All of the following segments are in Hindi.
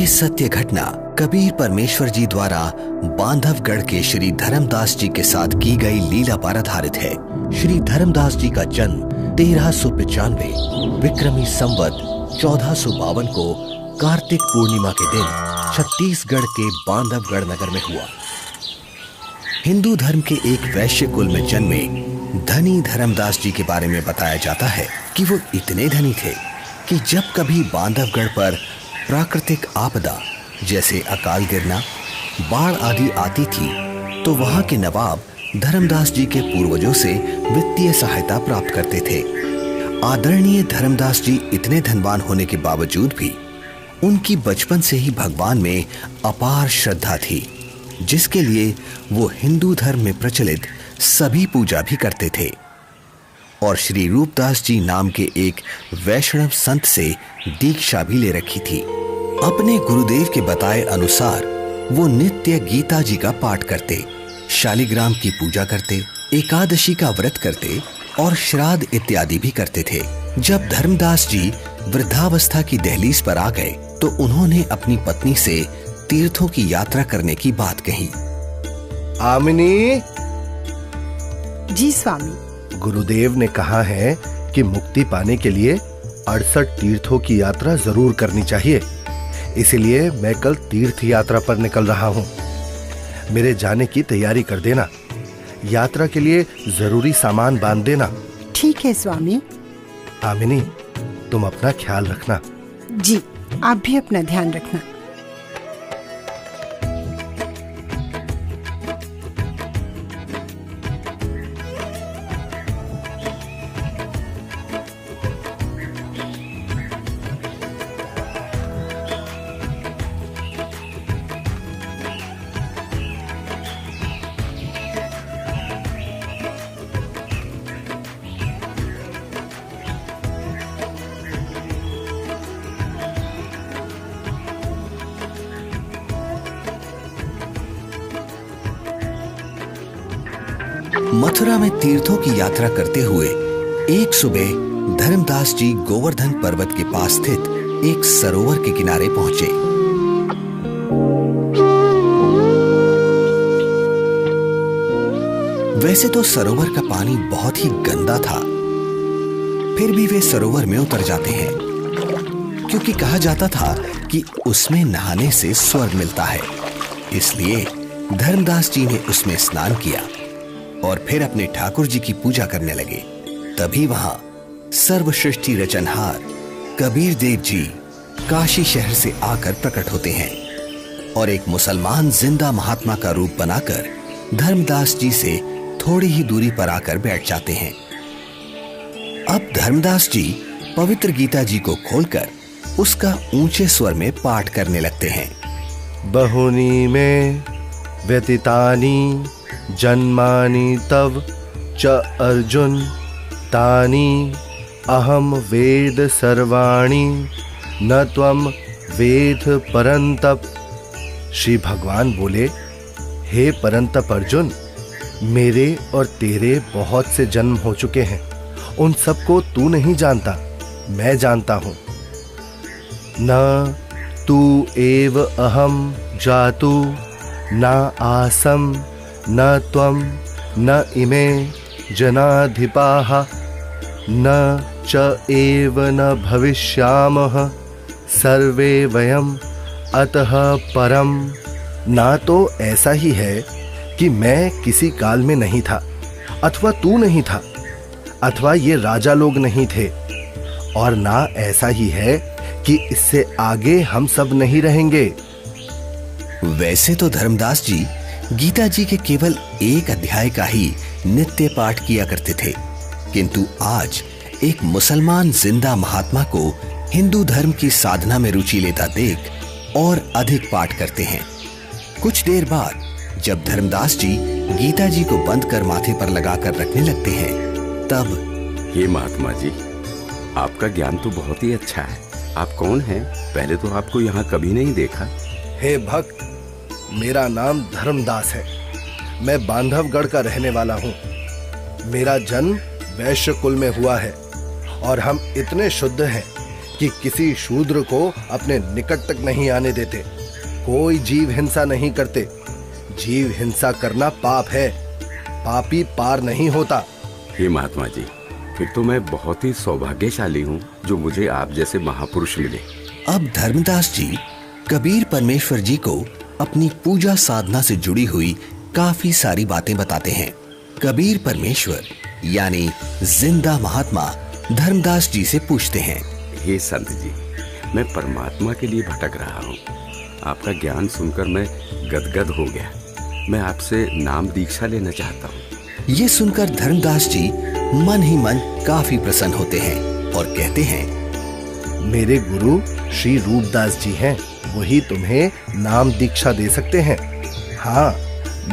ये सत्य घटना कबीर परमेश्वर जी द्वारा बांधवगढ़ के श्री धर्मदास जी के साथ की गई लीला पर आधारित है। श्री धर्मदास जी का जन्म 1395 विक्रमी संवत 1452 को कार्तिक पूर्णिमा के दिन छत्तीसगढ़ के बांधवगढ़ नगर में हुआ। हिंदू धर्म के एक वैश्य कुल में जन्मे धनी धर्मदास जी के बारे में बताया जाता है कि वो इतने धनी थे कि जब कभी बांधवगढ़ पर प्राकृतिक आपदा जैसे अकाल गिरना, बाढ़ आदि आती थी तो वहां के नवाब धर्मदास जी के पूर्वजों से वित्तीय सहायता प्राप्त करते थे। आदरणीय धर्मदास जी इतने धनवान होने के बावजूद भी उनकी बचपन से ही भगवान में अपार श्रद्धा थी, जिसके लिए वो हिंदू धर्म में प्रचलित सभी पूजा भी करते थे और श्री रूपदास जी नाम के एक वैष्णव संत से दीक्षा भी ले रखी थी। अपने गुरुदेव के बताए अनुसार वो नित्य गीता जी का पाठ करते, शालिग्राम की पूजा करते, एकादशी का व्रत करते और श्राद्ध इत्यादि भी करते थे। जब धर्मदास जी वृद्धावस्था की दहलीज पर आ गए तो उन्होंने अपनी पत्नी से तीर्थों की यात्रा करने की बात कही। आमिनी। जी स्वामी। गुरुदेव ने कहा है कि मुक्ति पाने के लिए 68 तीर्थों की यात्रा जरूर करनी चाहिए, इसलिए मैं कल तीर्थ यात्रा पर निकल रहा हूँ। मेरे जाने की तैयारी कर देना, यात्रा के लिए जरूरी सामान बांध देना। ठीक है स्वामी। आमिनी, तुम अपना ख्याल रखना। जी, आप भी अपना ध्यान रखना। मथुरा में तीर्थों की यात्रा करते हुए एक सुबह धर्मदास जी गोवर्धन पर्वत के पास स्थित एक सरोवर के किनारे पहुंचे। वैसे तो सरोवर का पानी बहुत ही गंदा था, फिर भी वे सरोवर में उतर जाते हैं क्योंकि कहा जाता था कि उसमें नहाने से स्वर्ग मिलता है। इसलिए धर्मदास जी ने उसमें स्नान किया और फिर अपने ठाकुर जी की पूजा करने लगे। तभी वहां सर्वसृष्टि रचनहार कबीर देव जी काशी शहर से आकर प्रकट होते हैं और एक मुसलमान जिंदा महात्मा का रूप बनाकर धर्मदास जी से थोड़ी ही दूरी पर आकर बैठ जाते हैं। अब धर्मदास जी पवित्र गीता जी को खोलकर उसका ऊंचे स्वर में पाठ करने लगते हैं। बहुनी में व्यतीतानि जन्मानि तव च अर्जुन तानि अहम वेद सर्वाणि न त्वम वेद परंतप। श्री भगवान बोले, हे परंतप अर्जुन, मेरे और तेरे बहुत से जन्म हो चुके हैं, उन सबको तू नहीं जानता, मैं जानता हूँ। न तू एव अहम जातु न आसम न त्वम न इमे जनाधिपाः न च एव न भविष्यामः सर्वे वयम अतः परम। ना तो ऐसा ही है कि मैं किसी काल में नहीं था, अथवा तू नहीं था, अथवा ये राजा लोग नहीं थे, और ना ऐसा ही है कि इससे आगे हम सब नहीं रहेंगे। वैसे तो धर्मदास जी गीता जी के केवल एक अध्याय का ही नित्य पाठ किया करते थे, किंतु आज एक मुसलमान जिंदा महात्मा को हिंदू धर्म की साधना में रुचि लेता देख और अधिक पाठ करते हैं। कुछ देर बाद जब धर्मदास जी गीता जी को बंद कर माथे पर लगाकर रखने लगते हैं, तब ये महात्मा जी, आपका ज्ञान तो बहुत ही अच्छा है। आप कौन हैं? पहले तो आपको यहाँ कभी नहीं देखा। हे भक्त, मेरा नाम धर्मदास है। मैं बांधवगढ़ का रहने वाला हूँ। मेरा जन्म वैश्य कुल में हुआ है और हम इतने शुद्ध हैं कि किसी शूद्र को अपने निकट तक नहीं आने देते, कोई जीव हिंसा नहीं करते। जीव हिंसा करना पाप है, पापी पार नहीं होता। हे महात्मा जी, फिर तो मैं बहुत ही सौभाग्यशाली हूँ जो मुझे आप जैसे महापुरुष मिले। अब धर्मदास जी कबीर परमेश्वर जी को अपनी पूजा साधना से जुड़ी हुई काफी सारी बातें बताते हैं। कबीर परमेश्वर यानी जिंदा महात्मा धर्मदास जी से पूछते हैं, हे संत जी, मैं परमात्मा के लिए भटक रहा हूँ। आपका ज्ञान सुनकर मैं गदगद हो गया। मैं आपसे नाम दीक्षा लेना चाहता हूँ। ये सुनकर धर्मदास जी मन ही मन काफी प्रसन्न होते हैं और कहते हैं, मेरे गुरु श्री रूपदास जी हैं, वही तुम्हें नाम दीक्षा दे सकते हैं। हाँ,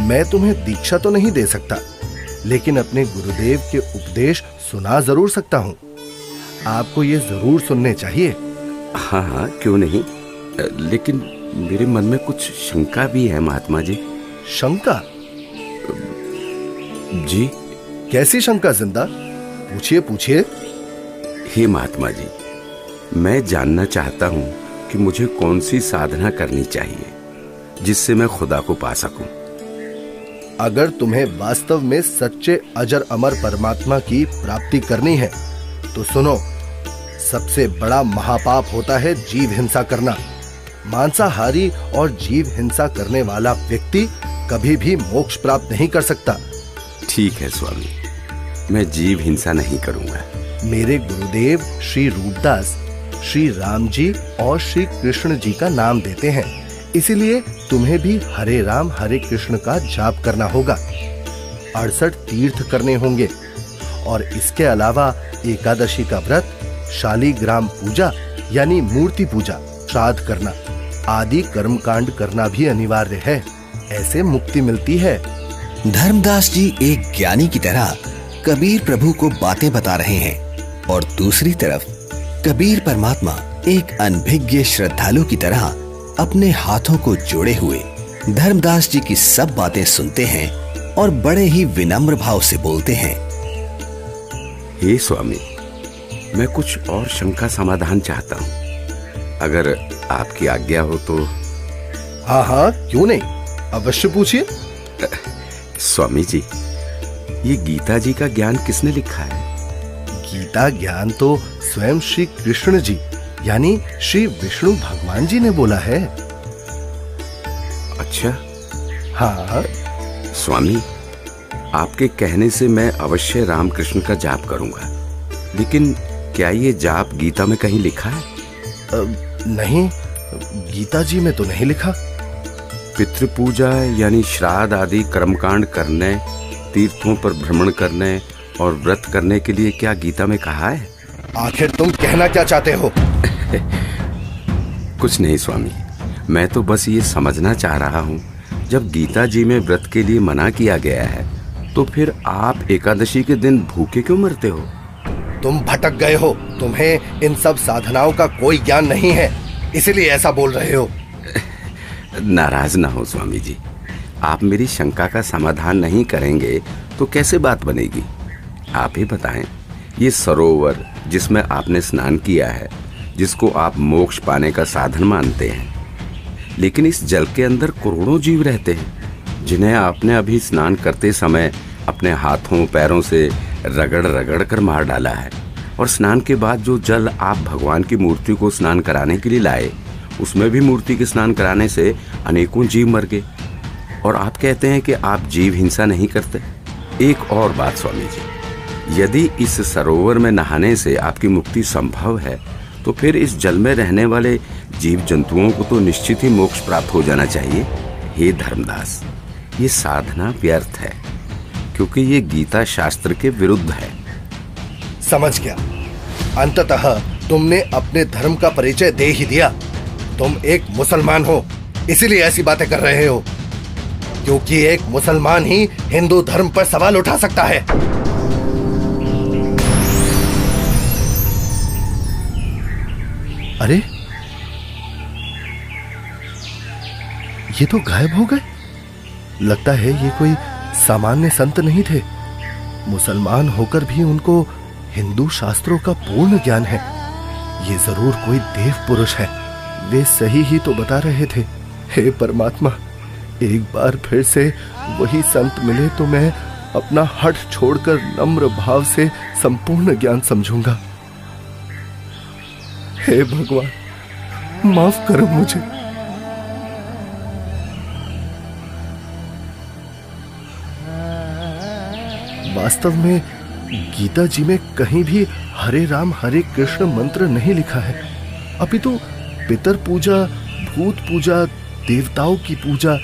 मैं तुम्हें दीक्षा तो नहीं दे सकता, लेकिन अपने गुरुदेव के उपदेश सुना जरूर सकता हूँ। आपको ये जरूर सुनने चाहिए। हाँ हाँ, क्यों नहीं, लेकिन मेरे मन में कुछ शंका भी है महात्मा जी। शंका? जी। कैसी शंका जिंदा? पूछिए पूछिए। हे महात्मा जी, मैं जानना चाहता हूँ कि मुझे कौन सी साधना करनी चाहिए जिससे मैं खुदा को पा सकूं। अगर तुम्हें वास्तव में सच्चे अजर अमर परमात्मा की प्राप्ति करनी है तो सुनो, सबसे बड़ा महापाप होता है जीव हिंसा करना। मांसाहारी और जीव हिंसा करने वाला व्यक्ति कभी भी मोक्ष प्राप्त नहीं कर सकता। ठीक है स्वामी, मैं जीव हिंसा नहीं करूंगा। मेरे गुरुदेव श्री रूपदास श्री राम जी और श्री कृष्ण जी का नाम देते हैं, इसीलिए तुम्हें भी हरे राम हरे कृष्ण का जाप करना होगा। 68 तीर्थ करने होंगे और इसके अलावा एकादशी का व्रत, शालीग्राम पूजा यानी मूर्ति पूजा, श्राद्ध करना आदि कर्मकांड करना भी अनिवार्य है। ऐसे मुक्ति मिलती है। धर्मदास जी एक ज्ञानी की तरह कबीर प्रभु को बातें बता रहे हैं और दूसरी तरफ कबीर परमात्मा एक अनभिज्ञ श्रद्धालु की तरह अपने हाथों को जोड़े हुए धर्मदास जी की सब बातें सुनते हैं और बड़े ही विनम्र भाव से बोलते हैं, हे स्वामी, मैं कुछ और शंका समाधान चाहता हूँ, अगर आपकी आज्ञा हो तो। हाँ हाँ, क्यों नहीं, अवश्य पूछिए। स्वामी जी, ये गीता जी का ज्ञान किसने लिखा है? गीता ज्ञान तो स्वयं श्री कृष्ण जी यानी श्री विष्णु भगवान जी ने बोला है। अच्छा। हाँ स्वामी, आपके कहने से मैं अवश्य राम कृष्ण का जाप करूंगा, लेकिन क्या ये जाप गीता में कहीं लिखा है? नहीं, गीता जी में तो नहीं लिखा। पितृपूजा यानी श्राद्ध आदि कर्मकांड करने, तीर्थों पर भ्रमण करने और व्रत करने के लिए क्या गीता में कहा है? आखिर तुम कहना क्या चाहते हो? कुछ नहीं स्वामी, मैं तो बस ये समझना चाह रहा हूँ, जब गीता जी में व्रत के लिए मना किया गया है तो फिर आप एकादशी के दिन भूखे क्यों मरते हो? तुम भटक गए हो, तुम्हें इन सब साधनाओं का कोई ज्ञान नहीं है, इसलिए ऐसा बोल रहे हो। नाराज ना हो स्वामी जी, आप मेरी शंका का समाधान नहीं करेंगे तो कैसे बात बनेगी? आप ही बताएं, ये सरोवर जिसमें आपने स्नान किया है, जिसको आप मोक्ष पाने का साधन मानते हैं, लेकिन इस जल के अंदर करोड़ों जीव रहते हैं जिन्हें आपने अभी स्नान करते समय अपने हाथों पैरों से रगड़ रगड़ कर मार डाला है, और स्नान के बाद जो जल आप भगवान की मूर्ति को स्नान कराने के लिए लाए, उसमें भी मूर्ति के स्नान कराने से अनेकों जीव मर गए, और आप कहते हैं कि आप जीव हिंसा नहीं करते। एक और बात स्वामी जी, यदि इस सरोवर में नहाने से आपकी मुक्ति संभव है तो फिर इस जल में रहने वाले जीव जंतुओं को तो निश्चित ही मोक्ष प्राप्त हो जाना चाहिए। हे धर्मदास, ये साधना व्यर्थ है, क्योंकि ये गीता शास्त्र के विरुद्ध है। समझ गया, अंततः तुमने अपने धर्म का परिचय दे ही दिया। तुम एक मुसलमान हो, इसीलिए ऐसी बातें कर रहे हो, क्योंकि एक मुसलमान ही हिंदू धर्म पर सवाल उठा सकता है। अरे, ये तो गायब हो गए। लगता है ये कोई सामान्य संत नहीं थे। मुसलमान होकर भी उनको हिंदू शास्त्रों का पूर्ण ज्ञान है। ये जरूर कोई देव पुरुष है। वे सही ही तो बता रहे थे। हे परमात्मा, एक बार फिर से वही संत मिले तो मैं अपना हठ छोड़कर नम्र भाव से संपूर्ण ज्ञान समझूंगा। हे भगवान, माफ करो मुझे। वास्तव में गीता जी में कहीं भी हरे राम हरे कृष्ण मंत्र नहीं लिखा है, अपितु पितर पूजा, भूत पूजा, देवताओं की पूजा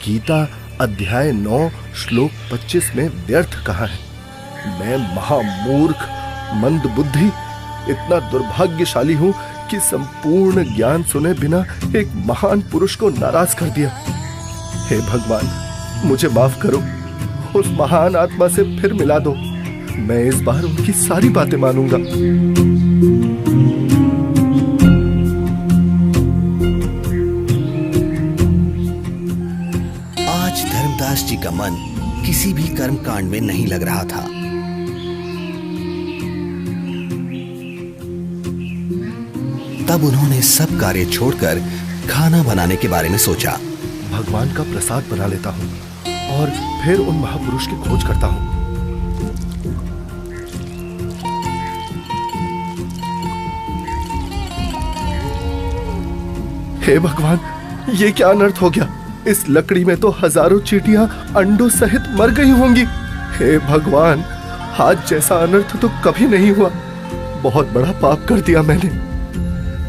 गीता अध्याय 9 श्लोक 25 में व्यर्थ कहा है। मैं महामूर्ख, मंद बुद्धि, इतना दुर्भाग्यशाली हूं कि संपूर्ण ज्ञान सुने बिना एक महान पुरुष को नाराज कर दिया। हे भगवान, मुझे माफ करो, उस महान आत्मा से फिर मिला दो। मैं इस बार उनकी सारी बातें मानूंगा। आज धर्मदास जी का मन किसी भी कर्म कांड में नहीं लग रहा था। तब उन्होंने सब कार्य छोड़कर खाना बनाने के बारे में सोचा। भगवान का प्रसाद बना लेता हूँ और फिर उन महापुरुष की खोज करता हूँ। हे भगवान, ये क्या अनर्थ हो गया? इस लकड़ी में तो हजारों चींटियां अंडों सहित मर गई होंगी। हे भगवान, आज जैसा अनर्थ तो कभी नहीं हुआ। बहुत बड़ा पाप कर दिया मैंने।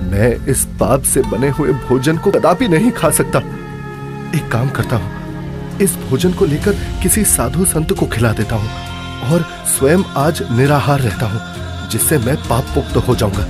मैं इस पाप से बने हुए भोजन को कदापि नहीं खा सकता। एक काम करता हूँ, इस भोजन को लेकर किसी साधु संत को खिला देता हूँ और स्वयं आज निराहार रहता हूँ, जिससे मैं पाप मुक्त हो जाऊंगा।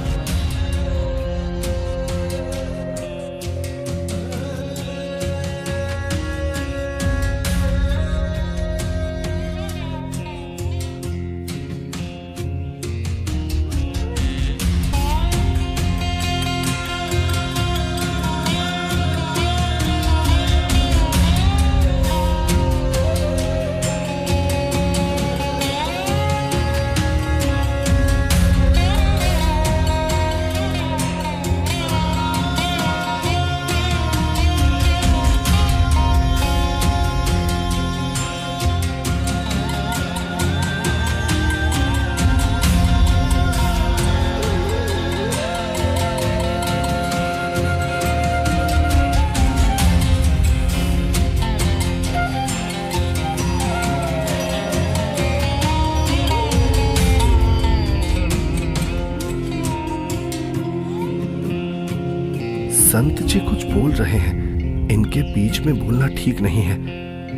संत जी कुछ बोल रहे हैं, इनके बीच में बोलना ठीक नहीं है।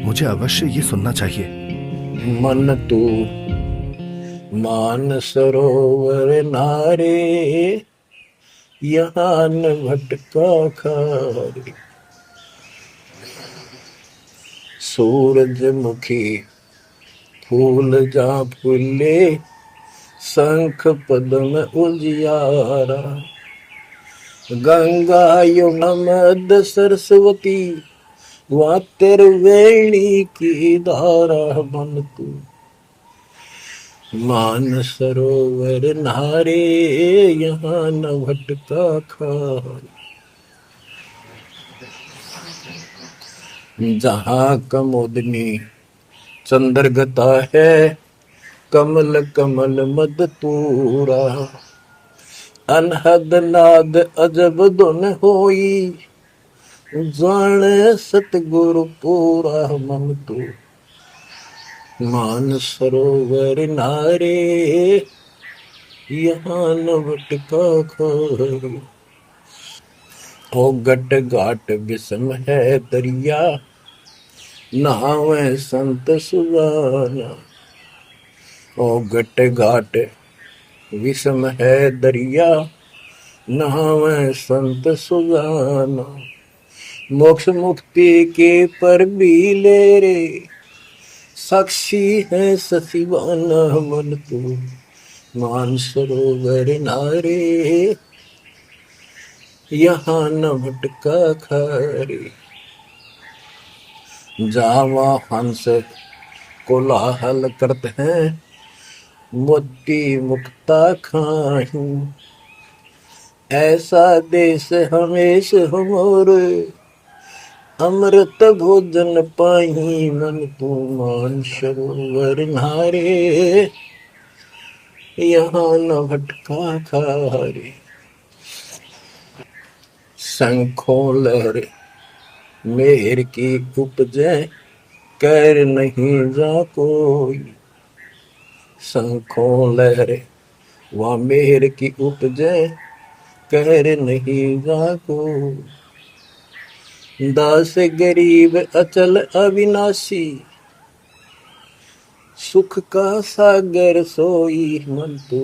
मुझे अवश्य ये सुनना चाहिए। मन तू मान सरोवर नारे, यहाँ न भटका खारे। सूरजमुखी फूल जा फूले, शंख पद्म उजियारा। गंगा यमुना मद सरस्वती, वहाँ त्रिवेणी की धारा। मन तू मान सरोवर नारे, यहाँ न भटका खारे। जहाँ कमोदनी चंद्रगता है, कमल कमल मद तूरा। अनहद नाद अजब धुन होई, जाने सतगुरु पूरा। मन तू मान सरोवर नारे, यहाँ न भटका खारे। ओ गट घाट विषम है दरिया, नहावे संत सुजाना। ओ गट घाट विषम है दरिया, नहावे संत सुजाना। मोक्ष मुक्ति के पर भी ले रे, साक्षी है ससीवाना। मन तू मान सरोवर नारे, यहाँ न भटका खारे। जावा हंस कोलाहल करते हैं, मोती मुक्ता खाही। ऐसा देश हमेश हमोरे, अमृत भोजन पाही मन तू मान सरोवर नारे, यहाँ न भटका खारे। शंखों लहरे मेहर की उपजे, कर नहीं जा कोई। शंखों लहरे वहाँ मेहर की उपजे, कर नहीं जा कोई। दास गरीब अचल अविनाशी, सुख का सागर सोई मन तू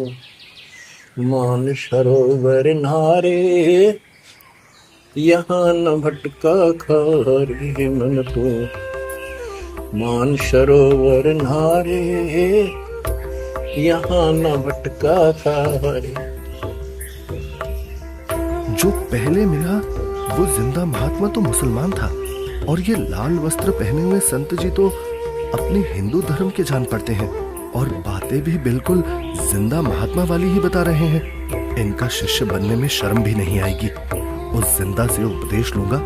मान सरोवर नारे, यहाँ न भटका खारे मन तू मान सरोवर नारे, यहाँ न भटका खारे। जो पहले मिला वो जिंदा महात्मा तो मुसलमान था, और ये लाल वस्त्र पहने हुए संत जी तो अपने हिंदू धर्म के जान पड़ते हैं, और बातें भी बिल्कुल जिंदा महात्मा वाली ही बता रहे हैं। इनका शिष्य बनने में शर्म भी नहीं आएगी। उस जिंदा से उपदेश लूंगा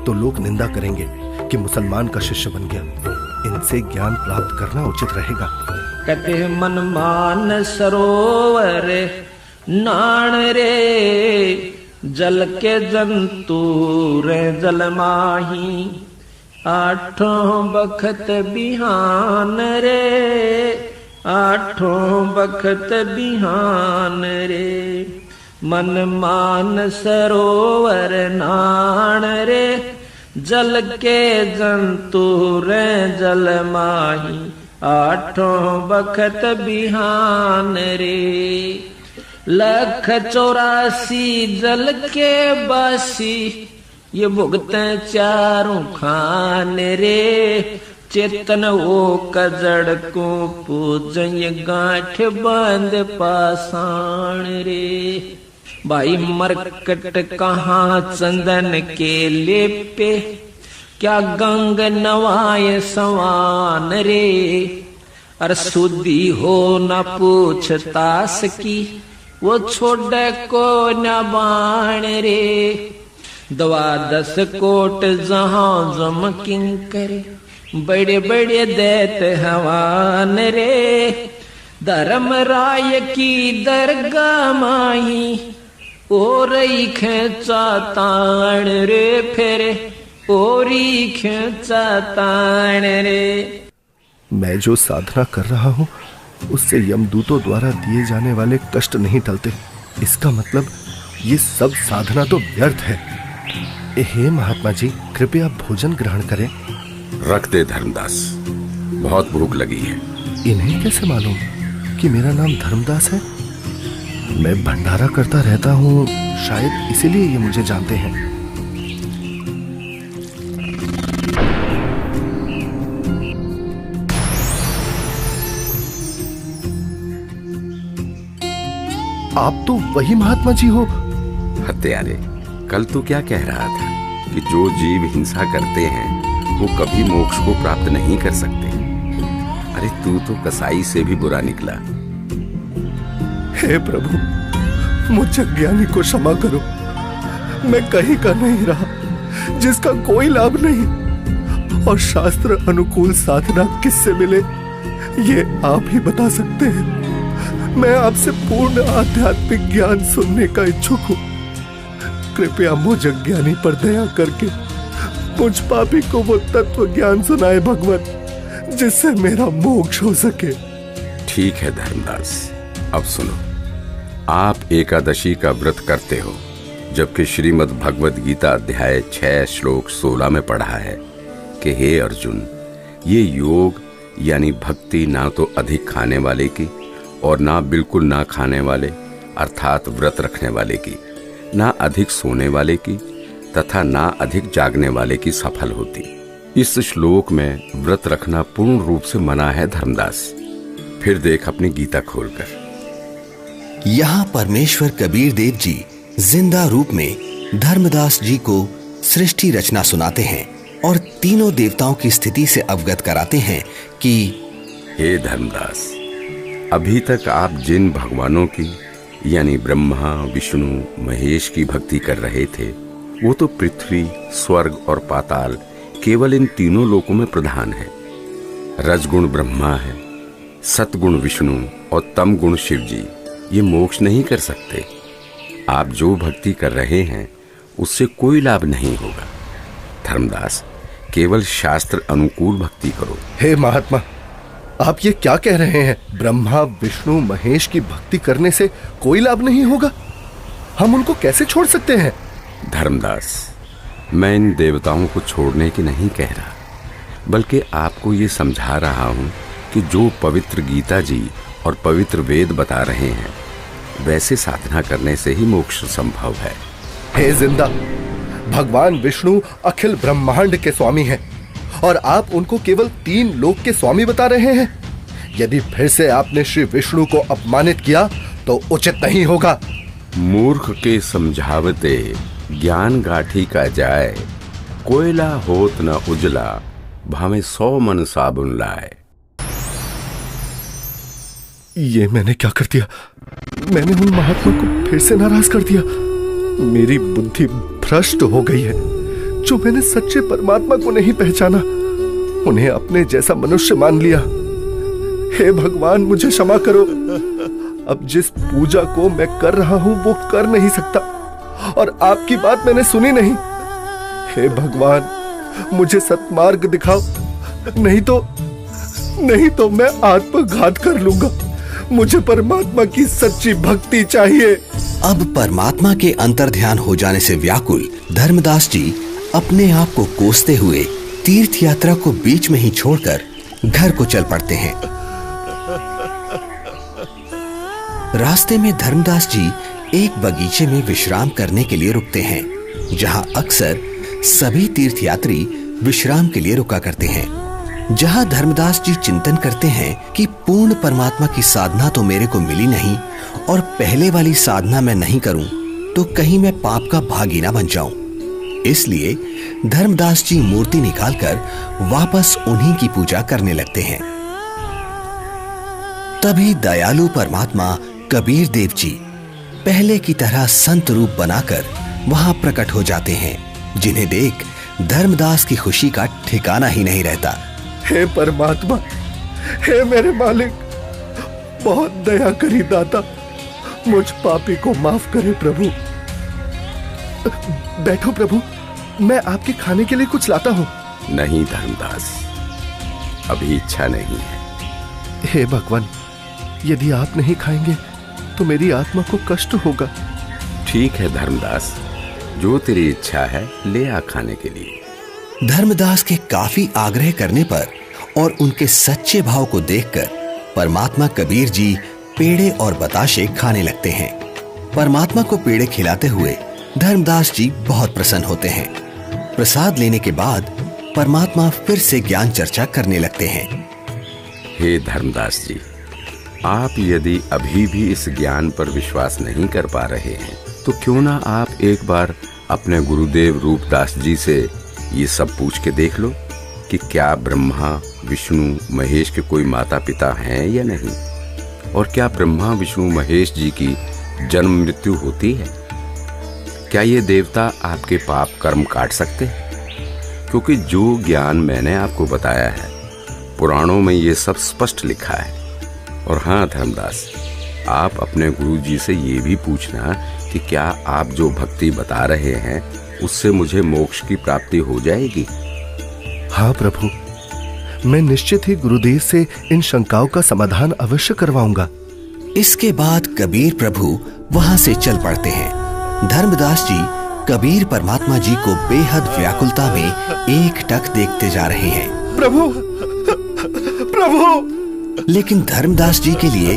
तो लोग निंदा करेंगे कि मुसलमान का शिष्य बन गया। इनसे ज्ञान प्राप्त करना उचित रहेगा। कटे मन मान सरोवर नाण रे, जल के जंतु रे जल माही। आठों बखत बिहान रे, आठों बखत बिहान रे, मन मान सरोवर नाण रे, जल के जंतु रे जल माही। आठों बखत बिहान रे, 184 जल के बासी, ये भुगते चारों खान रे। चेतन वो कजड़ को पूजय गांठ बांध पाषाण रे। भाई मरकट कहाँ चंदन के लेपे, क्या गंग नवाय सवान रे। अर सुधी हो न पूछतास की, वो छोड़ को न बाण रे। 12 कोट जहां जम किंकर, बड़े बड़े दैत हवान रे। धर्म राय की दरगाह माही, ओरई खेचा ताण रे फेरे, ओरी खेचा ताण रे। मैं जो साधना कर रहा हूँ उससे यमदूतों द्वारा दिए जाने वाले कष्ट नहीं टलते। इसका मतलब ये सब साधना तो व्यर्थ है। हे महात्मा जी, कृपया भोजन ग्रहण करें। रख दे धर्मदास, बहुत भूख लगी है। इन्हें कैसे मालूम कि मेरा नाम धर्मदास है? मैं भंडारा करता रहता हूँ, शायद इसीलिए ये मुझे जानते हैं। आप तो वही महात्मा जी हो। हत्यारे, कल तू क्या कह रहा था कि जो जीव हिंसा करते हैं वो कभी मोक्ष को प्राप्त नहीं कर सकते। अरे तू तो कसाई से भी बुरा निकला। हे प्रभु, मुझ अज्ञानी को क्षमा करो। मैं कहीं का नहीं रहा जिसका कोई लाभ नहीं, और शास्त्र अनुकूल साधना किससे मिले ये आप ही बता सकते हैं। मैं आपसे पूर्ण आध्यात्मिक ज्ञान सुनने का इच्छुक हूँ। कृपया मुझ अज्ञानी पर दया करके मुझ पापी को वो तत्व ज्ञान सुनाए भगवत, जिससे मेरा मोक्ष हो सके। ठीक है धर्मदास, अब सुनो। आप एकादशी का व्रत करते हो, जबकि श्रीमद् भगवद गीता अध्याय 6 श्लोक 16 में पढ़ा है कि हे अर्जुन, ये योग यानी भक्ति ना तो अधिक खाने वाले की और ना बिल्कुल ना खाने वाले अर्थात व्रत रखने वाले की, ना अधिक सोने वाले की तथा ना अधिक जागने वाले की सफल होती। इस श्लोक में व्रत रखना पूर्ण रूप से मना है धर्मदास। फिर देख अपनी गीता खोलकर। यहाँ परमेश्वर कबीर देव जी जिंदा रूप में धर्मदास जी को सृष्टि रचना सुनाते हैं और तीनों देवताओं की स्थिति से अवगत कराते हैं कि हे धर्मदास, अभी तक आप जिन भगवानों की यानी ब्रह्मा, विष्णु, महेश की भक्ति कर रहे थे, वो तो पृथ्वी, स्वर्ग और पाताल केवल इन तीनों लोकों में प्रधान है। रजगुण ब्रह्मा है, सतगुण विष्णु और तम गुण शिव जी ये मोक्ष नहीं कर सकते। आप जो भक्ति कर रहे हैं उससे कोई लाभ नहीं होगा। धर्मदास, केवल शास्त्र अनुकूल भक्ति करो। हे महात्मा, आप ये क्या कह रहे हैं? ब्रह्मा, विष्णु, महेश की भक्ति करने से कोई लाभ नहीं होगा? हम उनको कैसे छोड़ सकते हैं? धर्मदास, मैं इन देवताओं को छोड़ने की नहीं कह रहा, बल्कि आपको ये समझा रहा हूं कि जो पवित्र गीता जी और पवित्र वेद बता रहे हैं, वैसे साधना करने से ही मोक्ष संभव है। हे जिंदा, भगवान विष्णु अखिल ब्रह्मांड के स्वामी हैं और आप उनको केवल 3 लोक के स्वामी बता रहे हैं। यदि फिर से आपने श्री विष्णु को अपमानित किया तो उचित नहीं होगा। मूर्ख के समझावते ज्ञान गाठी का जाए, कोयला होत न उजला, भावे 100 मन साबुन लाए। ये मैंने क्या कर दिया? मैंने उन महात्मा को फिर से नाराज कर दिया। मेरी बुद्धि भ्रष्ट हो गई है। जो मैंने सच्चे परमात्मा को नहीं पहचाना, उन्हें अपने जैसा मनुष्य मान लिया। हे भगवान, मुझे क्षमा करो। अब जिस पूजा को मैं कर रहा हूं वो कर नहीं सकता और आपकी बात मैंने सुनी नहीं। हे भगवान, मुझे सत्मार्ग दिखाओ, नहीं तो मैं आत्मघात कर लूंगा। मुझे परमात्मा की सच्ची भक्ति चाहिए। अब परमात्मा के अंतर्ध्यान हो जाने से व्याकुल धर्मदास जी अपने आप को कोसते हुए तीर्थ यात्रा को बीच में ही छोड़कर घर को चल पड़ते हैं। रास्ते में धर्मदास जी एक बगीचे में विश्राम करने के लिए रुकते हैं, जहां अक्सर सभी तीर्थयात्री विश्राम के लिए रुका करते हैं। जहां धर्मदास जी चिंतन करते हैं कि पूर्ण परमात्मा की साधना तो मेरे को मिली नहीं और पहले वाली साधना मैं नहीं करूं तो कहीं मैं पाप का भागी ना बन जाऊं। इसलिए धर्मदास जी मूर्ति निकालकर वापस उन्हीं की पूजा करने लगते हैं। तभी दयालु परमात्मा कबीर देव जी पहले की तरह संत रूप बनाकर वहां प्रकट हो जाते हैं, जिन्हें देख धर्मदास की खुशी का ठिकाना ही नहीं रहता। हे परमात्मा, हे मेरे मालिक, बहुत दया करी दाता, मुझ पापी को माफ करे प्रभु। बैठो प्रभु, मैं आपके खाने के लिए कुछ लाता हूँ। नहीं धर्मदास, अभी इच्छा नहीं है। हे भगवान, यदि आप नहीं खाएंगे तो मेरी आत्मा को कष्ट होगा। ठीक है धर्मदास, जो तेरी इच्छा है ले आ खाने के लिए। धर्मदास के काफी आग्रह करने पर और उनके सच्चे भाव को देखकर परमात्मा कबीर जी पेड़े और बताशे खाने लगते हैं। परमात्मा को पेड़े खिलाते हुए धर्मदास जी बहुत प्रसन्न होते हैं। प्रसाद लेने के बाद परमात्मा फिर से ज्ञान चर्चा करने लगते हैं। हे धर्मदास जी, आप यदि अभी भी इस ज्ञान पर विश्वास नहीं कर पा रहे हैं तो क्यों ना आप एक बार अपने गुरुदेव रूपदास जी से ये सब पूछ के देख लो कि क्या ब्रह्मा, विष्णु, महेश के कोई माता पिता हैं या नहीं, और क्या ब्रह्मा, विष्णु, महेश जी की जन्म मृत्यु होती है? क्या ये देवता आपके पाप कर्म काट सकते हैं? क्योंकि जो ज्ञान मैंने आपको बताया है, पुराणों में ये सब स्पष्ट लिखा है। और हाँ धर्मदास, आप अपने गुरु जी से ये भी पूछना कि क्या आप जो भक्ति बता रहे हैं उससे मुझे मोक्ष की प्राप्ति हो जाएगी? हाँ प्रभु, मैं निश्चित ही गुरुदेव से इन शंकाओं का समाधान अवश्य करवाऊंगा। इसके बाद कबीर प्रभु वहां से चल पड़ते हैं। धर्मदास जी कबीर परमात्मा जी को बेहद व्याकुलता में एकटक देखते जा रहे हैं। प्रभु, प्रभु! लेकिन धर्मदास जी के लिए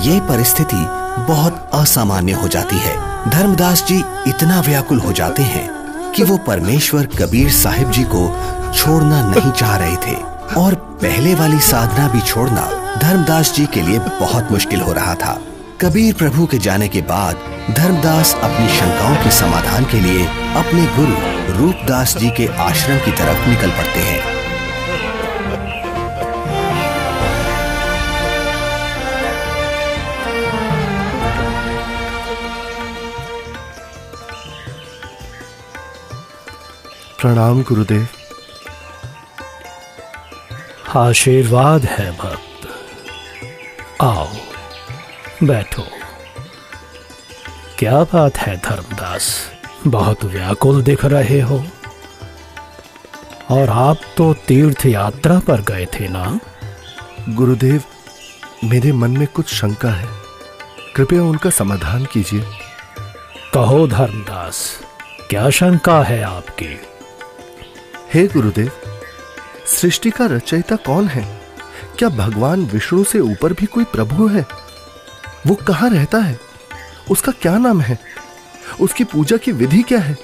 ये परिस्थिति बहुत असामान्य हो जाती है। धर्मदास जी इतना व्याकुल हो जाते हैं कि वो परमेश्वर कबीर साहिब जी को छोड़ना नहीं चाह रहे थे और पहले वाली साधना भी छोड़ना धर्मदास जी के लिए बहुत मुश्किल हो रहा था। कबीर प्रभु के जाने के बाद धर्मदास अपनी शंकाओं के समाधान के लिए अपने गुरु रूपदास जी के आश्रम की तरफ निकल पड़ते हैं। प्रणाम गुरुदेव। आशीर्वाद है भक्त। आओ बैठो। क्या बात है धर्मदास, बहुत व्याकुल दिख रहे हो। और आप तो तीर्थ यात्रा पर गए थे ना? गुरुदेव, मेरे मन में कुछ शंका है, कृपया उनका समाधान कीजिए। कहो धर्मदास, क्या शंका है आपकी? हे गुरुदेव, सृष्टि का रचयिता कौन है? क्या भगवान विष्णु से ऊपर भी कोई प्रभु है? वो कहाँ रहता है? उसका क्या नाम है? उसकी पूजा की विधि क्या है?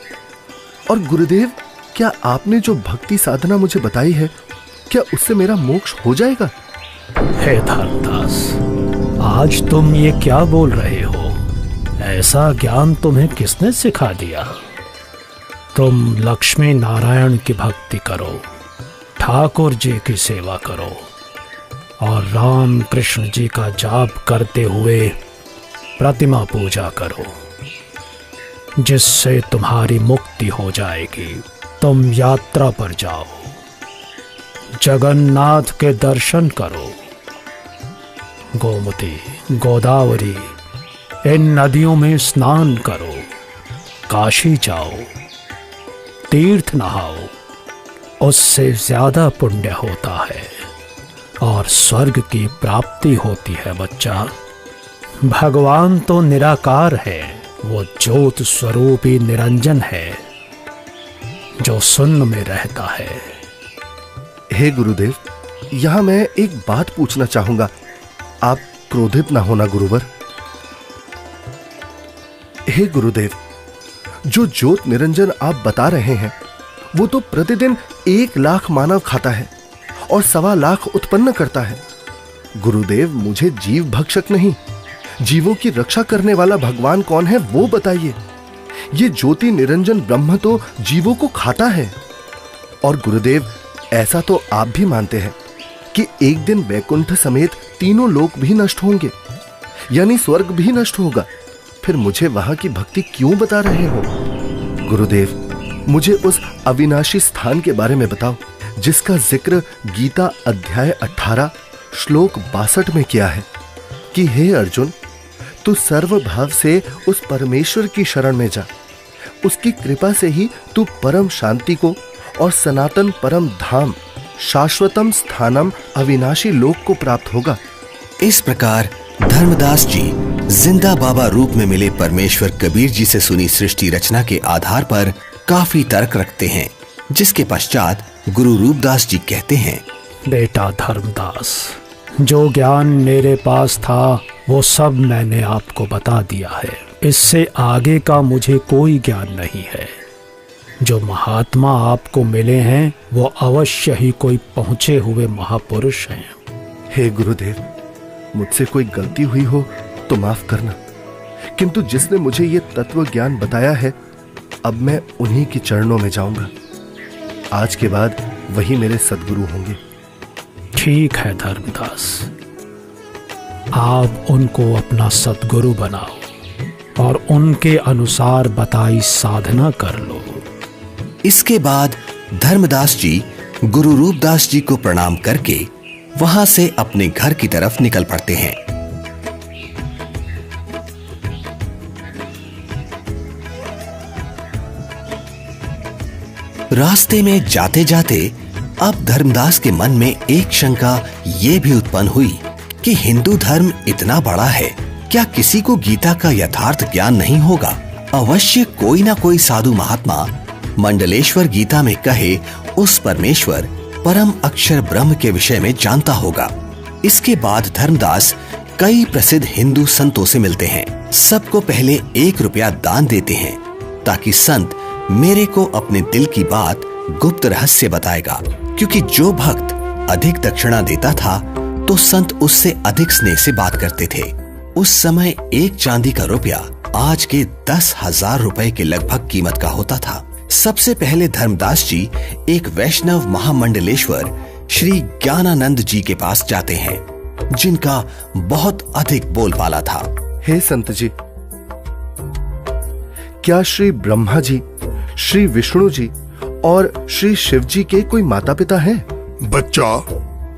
और गुरुदेव, क्या आपने जो भक्ति साधना मुझे बताई है, क्या उससे मेरा मोक्ष हो जाएगा? हे धर्मदास, आज तुम ये क्या बोल रहे हो? ऐसा ज्ञान तुम्हें किसने सिखा दिया? तुम लक्ष्मी नारायण की भक्ति करो, ठाकुर जी की सेवा करो और राम कृष्ण जी का जाप करते हुए प्रतिमा पूजा करो, जिससे तुम्हारी मुक्ति हो जाएगी। तुम यात्रा पर जाओ, जगन्नाथ के दर्शन करो, गोमती, गोदावरी इन नदियों में स्नान करो, काशी जाओ, तीर्थ नहाओ, उससे ज्यादा पुण्य होता है और स्वर्ग की प्राप्ति होती है बच्चा। भगवान तो निराकार है, वो ज्योत स्वरूपी निरंजन है जो शून्य में रहता है। हे गुरुदेव, यहां मैं एक बात पूछना चाहूंगा, आप क्रोधित ना होना गुरुवर। हे गुरुदेव, जो ज्योत निरंजन आप बता रहे हैं, वो तो प्रतिदिन 1 लाख मानव खाता है और 1.25 लाख उत्पन्न करता है। गुरुदेव, मुझे जीव भक्षक नहीं, जीवों की रक्षा करने वाला भगवान कौन है वो बताइए। ये ज्योति निरंजन ब्रह्म तो जीवों को खाता है। और गुरुदेव, ऐसा तो आप भी मानते हैं कि एक दिन वैकुंठ समेत तीनों लोक भी नष्ट होंगे, यानी स्वर्ग भी नष्ट होगा। फिर मुझे वहां की भक्ति क्यों बता रहे हो? गुरुदेव, मुझे उस अविनाशी स्थान के बारे में बताओ जिसका जिक्र गीता अध्याय 18 श्लोक 62 में किया है कि हे अर्जुन, तू सर्वभाव से उस परमेश्वर की शरण में जा, उसकी कृपा से ही तू परम शांति को और सनातन परम धाम शाश्वतम स्थानम अविनाशी लोक को प्राप्त होगा। इस प्रकार धर्मदास जी जिंदा बाबा रूप में मिले परमेश्वर कबीर जी से सुनी सृष्टि रचना के आधार पर काफी तर्क रखते हैं, जिसके पश्चात गुरु रूपदास जी कहते हैं, बेटा धर्मदास, जो ज्ञान मेरे पास था वो सब मैंने आपको बता दिया है। इससे आगे का मुझे कोई ज्ञान नहीं है। जो महात्मा आपको मिले हैं वो अवश्य ही कोई पहुंचे हुए महापुरुष हैं। हे गुरुदेव, मुझसे कोई गलती हुई हो तो माफ करना, किंतु जिसने मुझे ये तत्व ज्ञान बताया है, अब मैं उन्हीं के चरणों में जाऊंगा। आज के बाद वही मेरे सद्गुरु होंगे। ठीक है धर्मदास, आप उनको अपना सद्गुरु बनाओ और उनके अनुसार बताई साधना कर लो। इसके बाद धर्मदास जी गुरु रूपदास जी को प्रणाम करके वहां से अपने घर की तरफ निकल पड़ते हैं। रास्ते में जाते जाते अब धर्मदास के मन में एक शंका ये भी उत्पन्न हुई कि हिंदू धर्म इतना बड़ा है, क्या किसी को गीता का यथार्थ ज्ञान नहीं होगा? अवश्य कोई ना कोई साधु महात्मा मंडलेश्वर गीता में कहे उस परमेश्वर परम अक्षर ब्रह्म के विषय में जानता होगा। इसके बाद धर्मदास कई प्रसिद्ध हिंदू संतों से मिलते हैं। सबको पहले 1 रुपया दान देते हैं ताकि संत मेरे को अपने दिल की बात गुप्त रहस्य बताएगा, क्योंकि जो भक्त अधिक दक्षिणा देता था तो संत उससे अधिक स्नेह से बात करते थे। उस समय 1 चांदी का रुपया आज के 10,000 रुपए के लगभग कीमत का होता था। सबसे पहले धर्मदास जी एक वैष्णव महामंडलेश्वर श्री ज्ञानानंद जी के पास जाते हैं, जिनका बहुत अधिक बोलबाला था। हे संत जी, क्या श्री ब्रह्मा जी, श्री विष्णु जी और श्री शिव जी के कोई माता पिता हैं? बच्चा,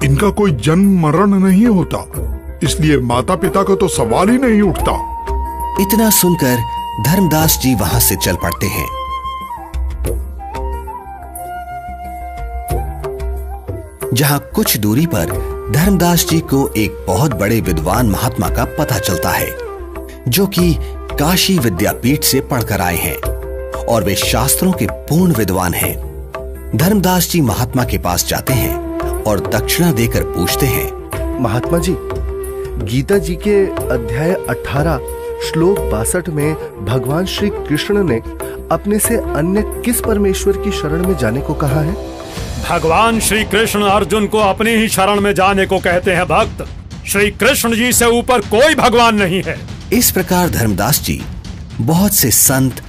इनका कोई जन्म मरण नहीं होता, इसलिए माता पिता का तो सवाल ही नहीं उठता। इतना सुनकर धर्मदास जी वहां से चल पड़ते हैं। जहां कुछ दूरी पर धर्मदास जी को एक बहुत बड़े विद्वान महात्मा का पता चलता है, जो कि काशी विद्यापीठ से पढ़कर आए हैं और वे शास्त्रों के पूर्ण विद्वान हैं। धर्मदास जी महात्मा के पास जाते हैं और दक्षिणा देकर पूछते हैं, महात्मा जी, गीता जी के अध्याय 18 श्लोक 62 में भगवान श्री कृष्ण ने अपने से अन्य किस परमेश्वर की शरण में जाने को कहा है? भगवान श्री कृष्ण अर्जुन को अपनी ही शरण में जाने को कहते हैं भक्त। श्री कृष्ण जी से ऊपर कोई भगवान नहीं है। इस प्रकार धर्मदास जी बहुत से संत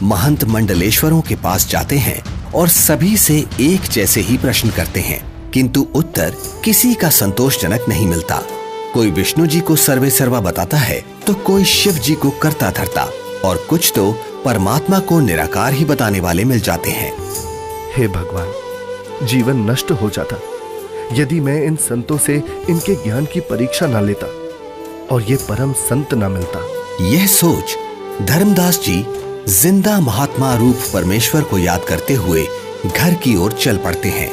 महंत मंडलेश्वरों के पास जाते हैं और सभी से एक जैसे ही प्रश्न करते हैं, किंतु उत्तर किसी का संतोषजनक नहीं मिलता। कोई विष्णु जी को सर्वे सर्वा बताता है तो कोई शिव जी को करता धरता और कुछ तो परमात्मा को निराकार ही बताने वाले मिल जाते हैं। हे भगवान, जीवन नष्ट हो जाता यदि मैं इन संतों से इनके ज्ञान की परीक्षा ना लेता और ये परम संत ना मिलता। यह सोच धर्मदास जी जिंदा महात्मा रूप परमेश्वर को याद करते हुए घर की ओर चल पड़ते हैं।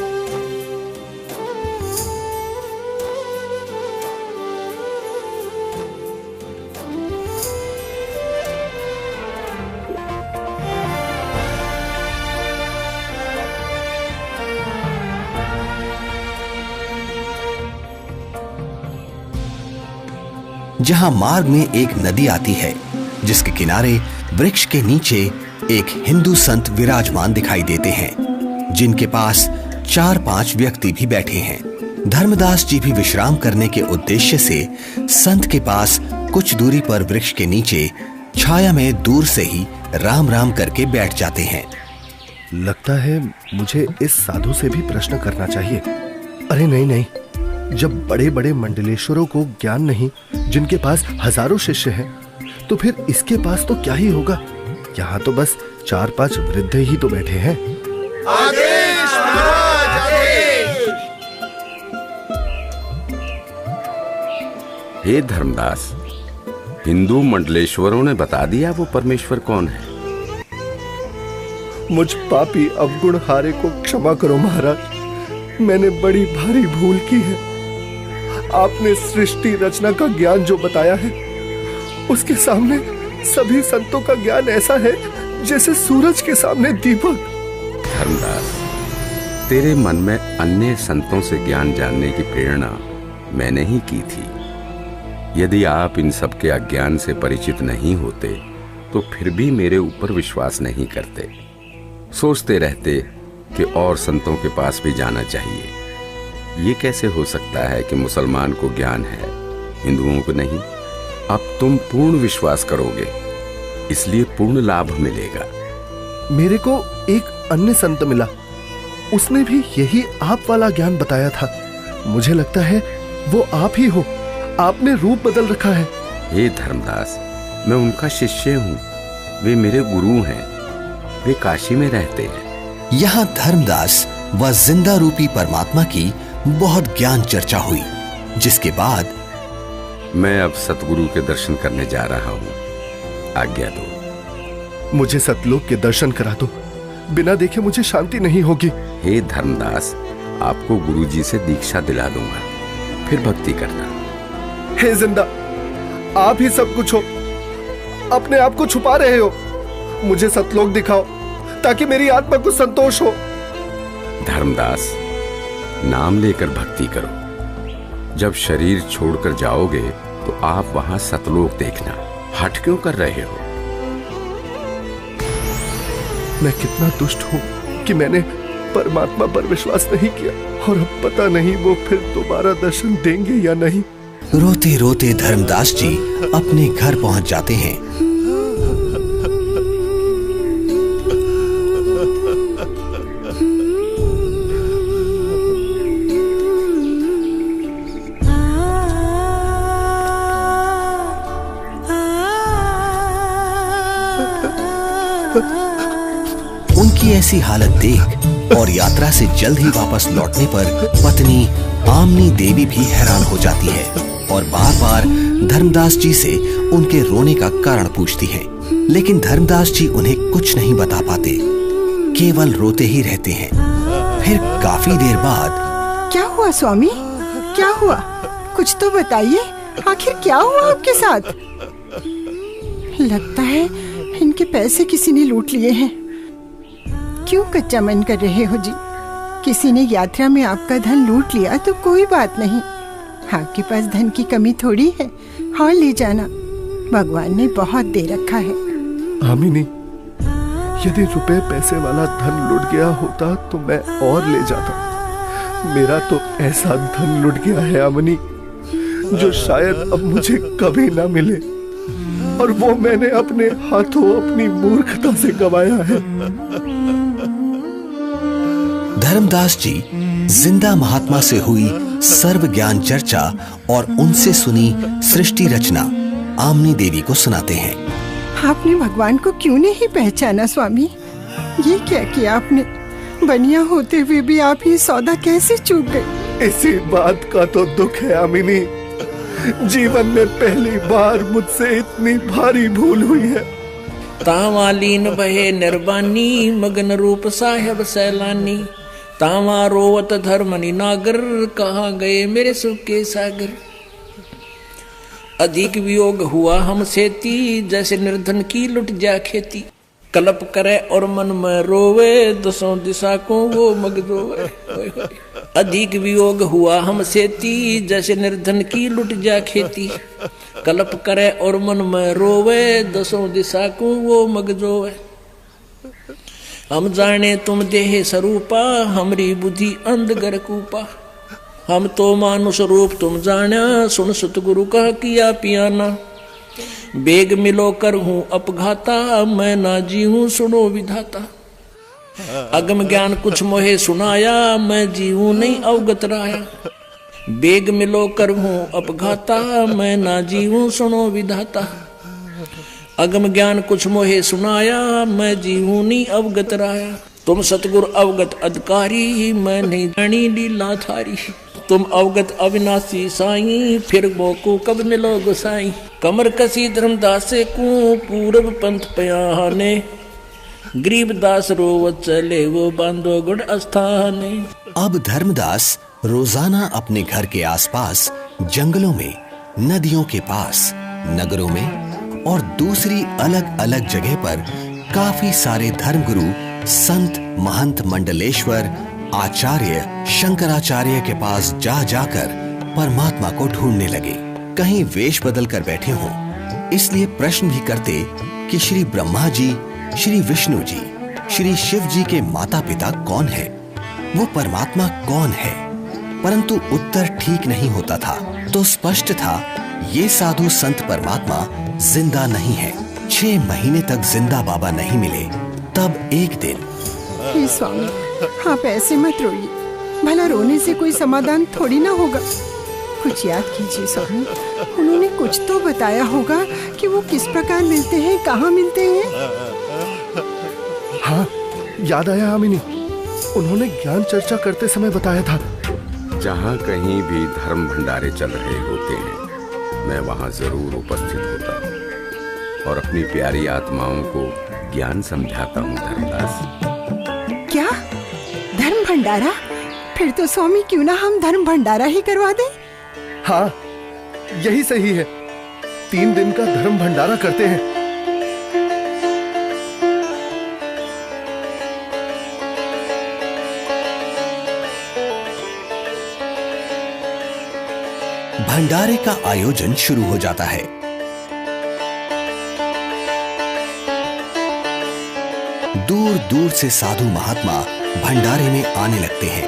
जहां मार्ग में एक नदी आती है, जिसके किनारे वृक्ष के नीचे एक हिंदू संत विराजमान दिखाई देते हैं, जिनके पास 4-5 व्यक्ति भी बैठे हैं। धर्मदास जी भी विश्राम करने के उद्देश्य से संत के पास कुछ दूरी पर वृक्ष के नीचे छाया में दूर से ही राम राम करके बैठ जाते हैं। लगता है मुझे इस साधु से भी प्रश्न करना चाहिए। अरे नहीं, जब बड़े बड़े मंडलेश्वरों को ज्ञान नहीं, जिनके पास हजारों शिष्य हैं, तो फिर इसके पास तो क्या ही होगा। यहाँ तो बस 4-5 वृद्ध ही तो बैठे हैं। आदेश महाराज, आदेश। हे धर्मदास, हिंदू मंडलेश्वरों ने बता दिया वो परमेश्वर कौन है। मुझ पापी अवगुण हारे को क्षमा करो महाराज, मैंने बड़ी भारी भूल की है। आपने सृष्टि रचना का ज्ञान जो बताया है, उसके सामने सभी संतों का ज्ञान ऐसा है जैसे सूरज के सामने दीपक। धर्मदास, तेरे मन में अन्य संतों से ज्ञान जानने की प्रेरणा मैंने ही की थी। यदि आप इन सब के अज्ञान से परिचित नहीं होते तो फिर भी मेरे ऊपर विश्वास नहीं करते, सोचते रहते कि और संतों के पास भी जाना चाहिए। ये कैसे हो सकता है कि मुसलमान को ज्ञान है, हिंदुओं को नहीं। अब तुम पूर्ण विश्वास करोगे, इसलिए पूर्ण लाभ मिलेगा। मेरे को एक अन्य संत मिला, उसने भी यही आप वाला ज्ञान बताया था। मुझे लगता है वो आप ही हो, आपने रूप बदल रखा है। हे धर्मदास, मैं उनका शिष्य हूँ, वे मेरे गुरु हैं, वे काशी में रहते हैं। यहाँ धर्मदास व जिंदा रूपी परमात्मा की बहुत ज्ञान चर्चा हुई, जिसके बाद मैं अब सतगुरु के दर्शन करने जा रहा हूँ, आज्ञा दो। मुझे सतलोक के दर्शन करा दो, बिना देखे मुझे शांति नहीं होगी। हे धर्मदास, आपको गुरुजी से दीक्षा दिला दूंगा, फिर भक्ति करना। हे जिंदा, आप ही सब कुछ हो, अपने आप को छुपा रहे हो। मुझे सतलोक दिखाओ ताकि मेरी आत्मा को संतोष हो। धर्मदास, नाम लेकर भक्ति करो। जब शरीर छोड़कर जाओगे तो आप वहां सतलोक देखना। हट क्यों कर रहे हो? मैं कितना दुष्ट हूं कि मैंने परमात्मा पर विश्वास नहीं किया, और अब पता नहीं वो फिर दोबारा दर्शन देंगे या नहीं। रोते रोते धर्मदास जी अपने घर पहुंच जाते हैं। उनकी ऐसी हालत देख और यात्रा से जल्द ही वापस लौटने पर पत्नी आमनी देवी भी हैरान हो जाती है और बार बार धर्मदास जी से उनके रोने का कारण पूछती है। लेकिन धर्मदास जी उन्हें कुछ नहीं बता पाते, केवल रोते ही रहते हैं। फिर काफी देर बाद, क्या हुआ स्वामी, क्या हुआ? कुछ तो बताइए, आखिर क्या हुआ आपके साथ? लगता है इनके पैसे किसी ने लूट लिए हैं। क्यों कच्चा मन कर रहे हो जी? किसी ने यात्रा में आपका धन लूट लिया तो कोई बात नहीं, आपके पास धन की कमी थोड़ी है, और ले जाना, भगवान ने बहुत दे रखा है। आमिनी, यदि रुपए पैसे वाला धन लुट गया होता तो मैं और ले जाता। मेरा तो ऐसा धन लुट गया है आमिनी, जो शायद अब मुझे कभी ना मिले, और वो मैंने अपने हाथों अपनी मूर्खता से गंवाया है। धर्मदास जी जिंदा महात्मा से हुई सर्व ज्ञान चर्चा और उनसे सुनी सृष्टि रचना आमनी देवी को सुनाते हैं। आपने भगवान को क्यों नहीं पहचाना स्वामी? ये क्या किया आपने? बनिया होते हुए भी आप ये सौदा कैसे चूक गए? इसी बात का तो दुख है आमिनी। जीवन में पहली बार मुझसे इतनी भारी भूल हुई है। तावालीन बहे निर्वाणी, मगन रूप साहेब सैलानी, तावा रोवत धर्मनि नागर, कहाँ गए मेरे सुख के सागर। अधिक वियोग हुआ हमसे ती, जैसे निर्धन की लुट जा खेती। कल्प करे और मन में रोवे, दसों दिशा को वो मग रोवे। अधिक वियोग हुआ हमसे ती, जैसे निर्धन की लुट जा खेती। कल्प करे और मन में रोवे, दसों दिशा को वो मग रोवे। हम जाने तुम देह स्वरूपा, हमरी बुद्धि अंधगर कूपा। हम तो मानुष रूप तुम जाना, सुन सतगुरु का किया पियाना। बेग मिलो कर हूँ अपघाता, मैं ना जी हूँ सुनो विधाता। अगम ज्ञान कुछ मोहे सुनाया, मैं जी हूँ नहीं अवगत राया। बेग मिलो कर हूँ अपघाता, मैं ना जी हूँ सुनो विधाता। अगम ज्ञान कुछ मोहे सुनाया, मैं जी हूँ नहीं अवगत राया। तुम सतगुर अवगत अधिकारी, मैं नहीं जानी लीला थारी। तुम अवगत अविनाशी साईं, फिर मोको कब मिलो गोसाई। कमर कसी धर्मदास को पूरब पंथ पयाने, गरीबदास रोवत चले वो बांधो गुड़ अस्थाने। अब धर्मदास रोजाना अपने घर के आसपास, जंगलों में, नदियों के पास, नगरों में और दूसरी अलग अलग जगह पर काफी सारे धर्मगुरु, संत, महंत, मंडलेश्वर, आचार्य, शंकराचार्य के पास जा जाकर परमात्मा को ढूंढने लगे। कहीं वेश बदल कर बैठे हों, इसलिए प्रश्न भी करते कि श्री ब्रह्मा जी, श्री विष्णु जी, श्री शिव जी के माता पिता कौन है, वो परमात्मा कौन है। परंतु उत्तर ठीक नहीं होता था। तो स्पष्ट था ये साधु संत परमात्मा जिंदा नहीं है। 6 महीने तक जिंदा बाबा नहीं मिले। तब एक दिन, हे स्वामी, आप ऐसे मत रोइए, भला रोने से कोई समाधान थोड़ी ना होगा। कुछ याद कीजिए स्वामी, उन्होंने कुछ तो बताया होगा कि वो किस प्रकार मिलते हैं, कहाँ मिलते हैं। हाँ, याद आया आमिनी, उन्होंने ज्ञान चर्चा करते समय बताया था। जहाँ कहीं भी धर्म भंडारे चल रहे होते हैं, मैं वहाँ जरूर उपस्थित होता हूँ और अपनी प्यारी आत्माओं को ज्ञान समझाता हूँ। धर्मदास, क्या धर्म भंडारा? फिर तो स्वामी क्यों ना हम धर्म भंडारा ही करवा दें। हाँ, यही सही है। 3 दिन का धर्म भंडारा करते हैं। भंडारे का आयोजन शुरू हो जाता है। दूर दूर से साधु महात्मा भंडारे में आने लगते हैं।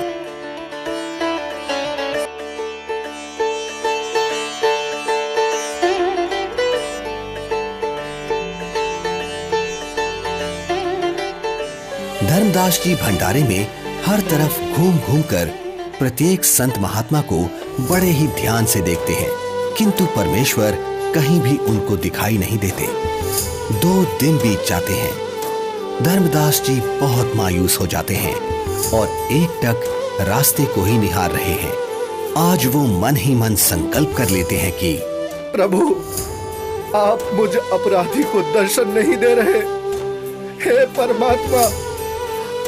धर्मदास जी भंडारे में हर तरफ घूम घूम कर प्रत्येक संत महात्मा को बड़े ही ध्यान से देखते हैं, किंतु परमेश्वर कहीं भी उनको दिखाई नहीं देते। 2 दिन बीत जाते हैं। धर्मदास जी बहुत मायूस हो जाते हैं और एकटक रास्ते को ही निहार रहे हैं। आज वो मन ही मन संकल्प कर लेते हैं कि प्रभु, आप मुझे अपराधी को दर्शन नहीं दे रहे। हे परमात्मा,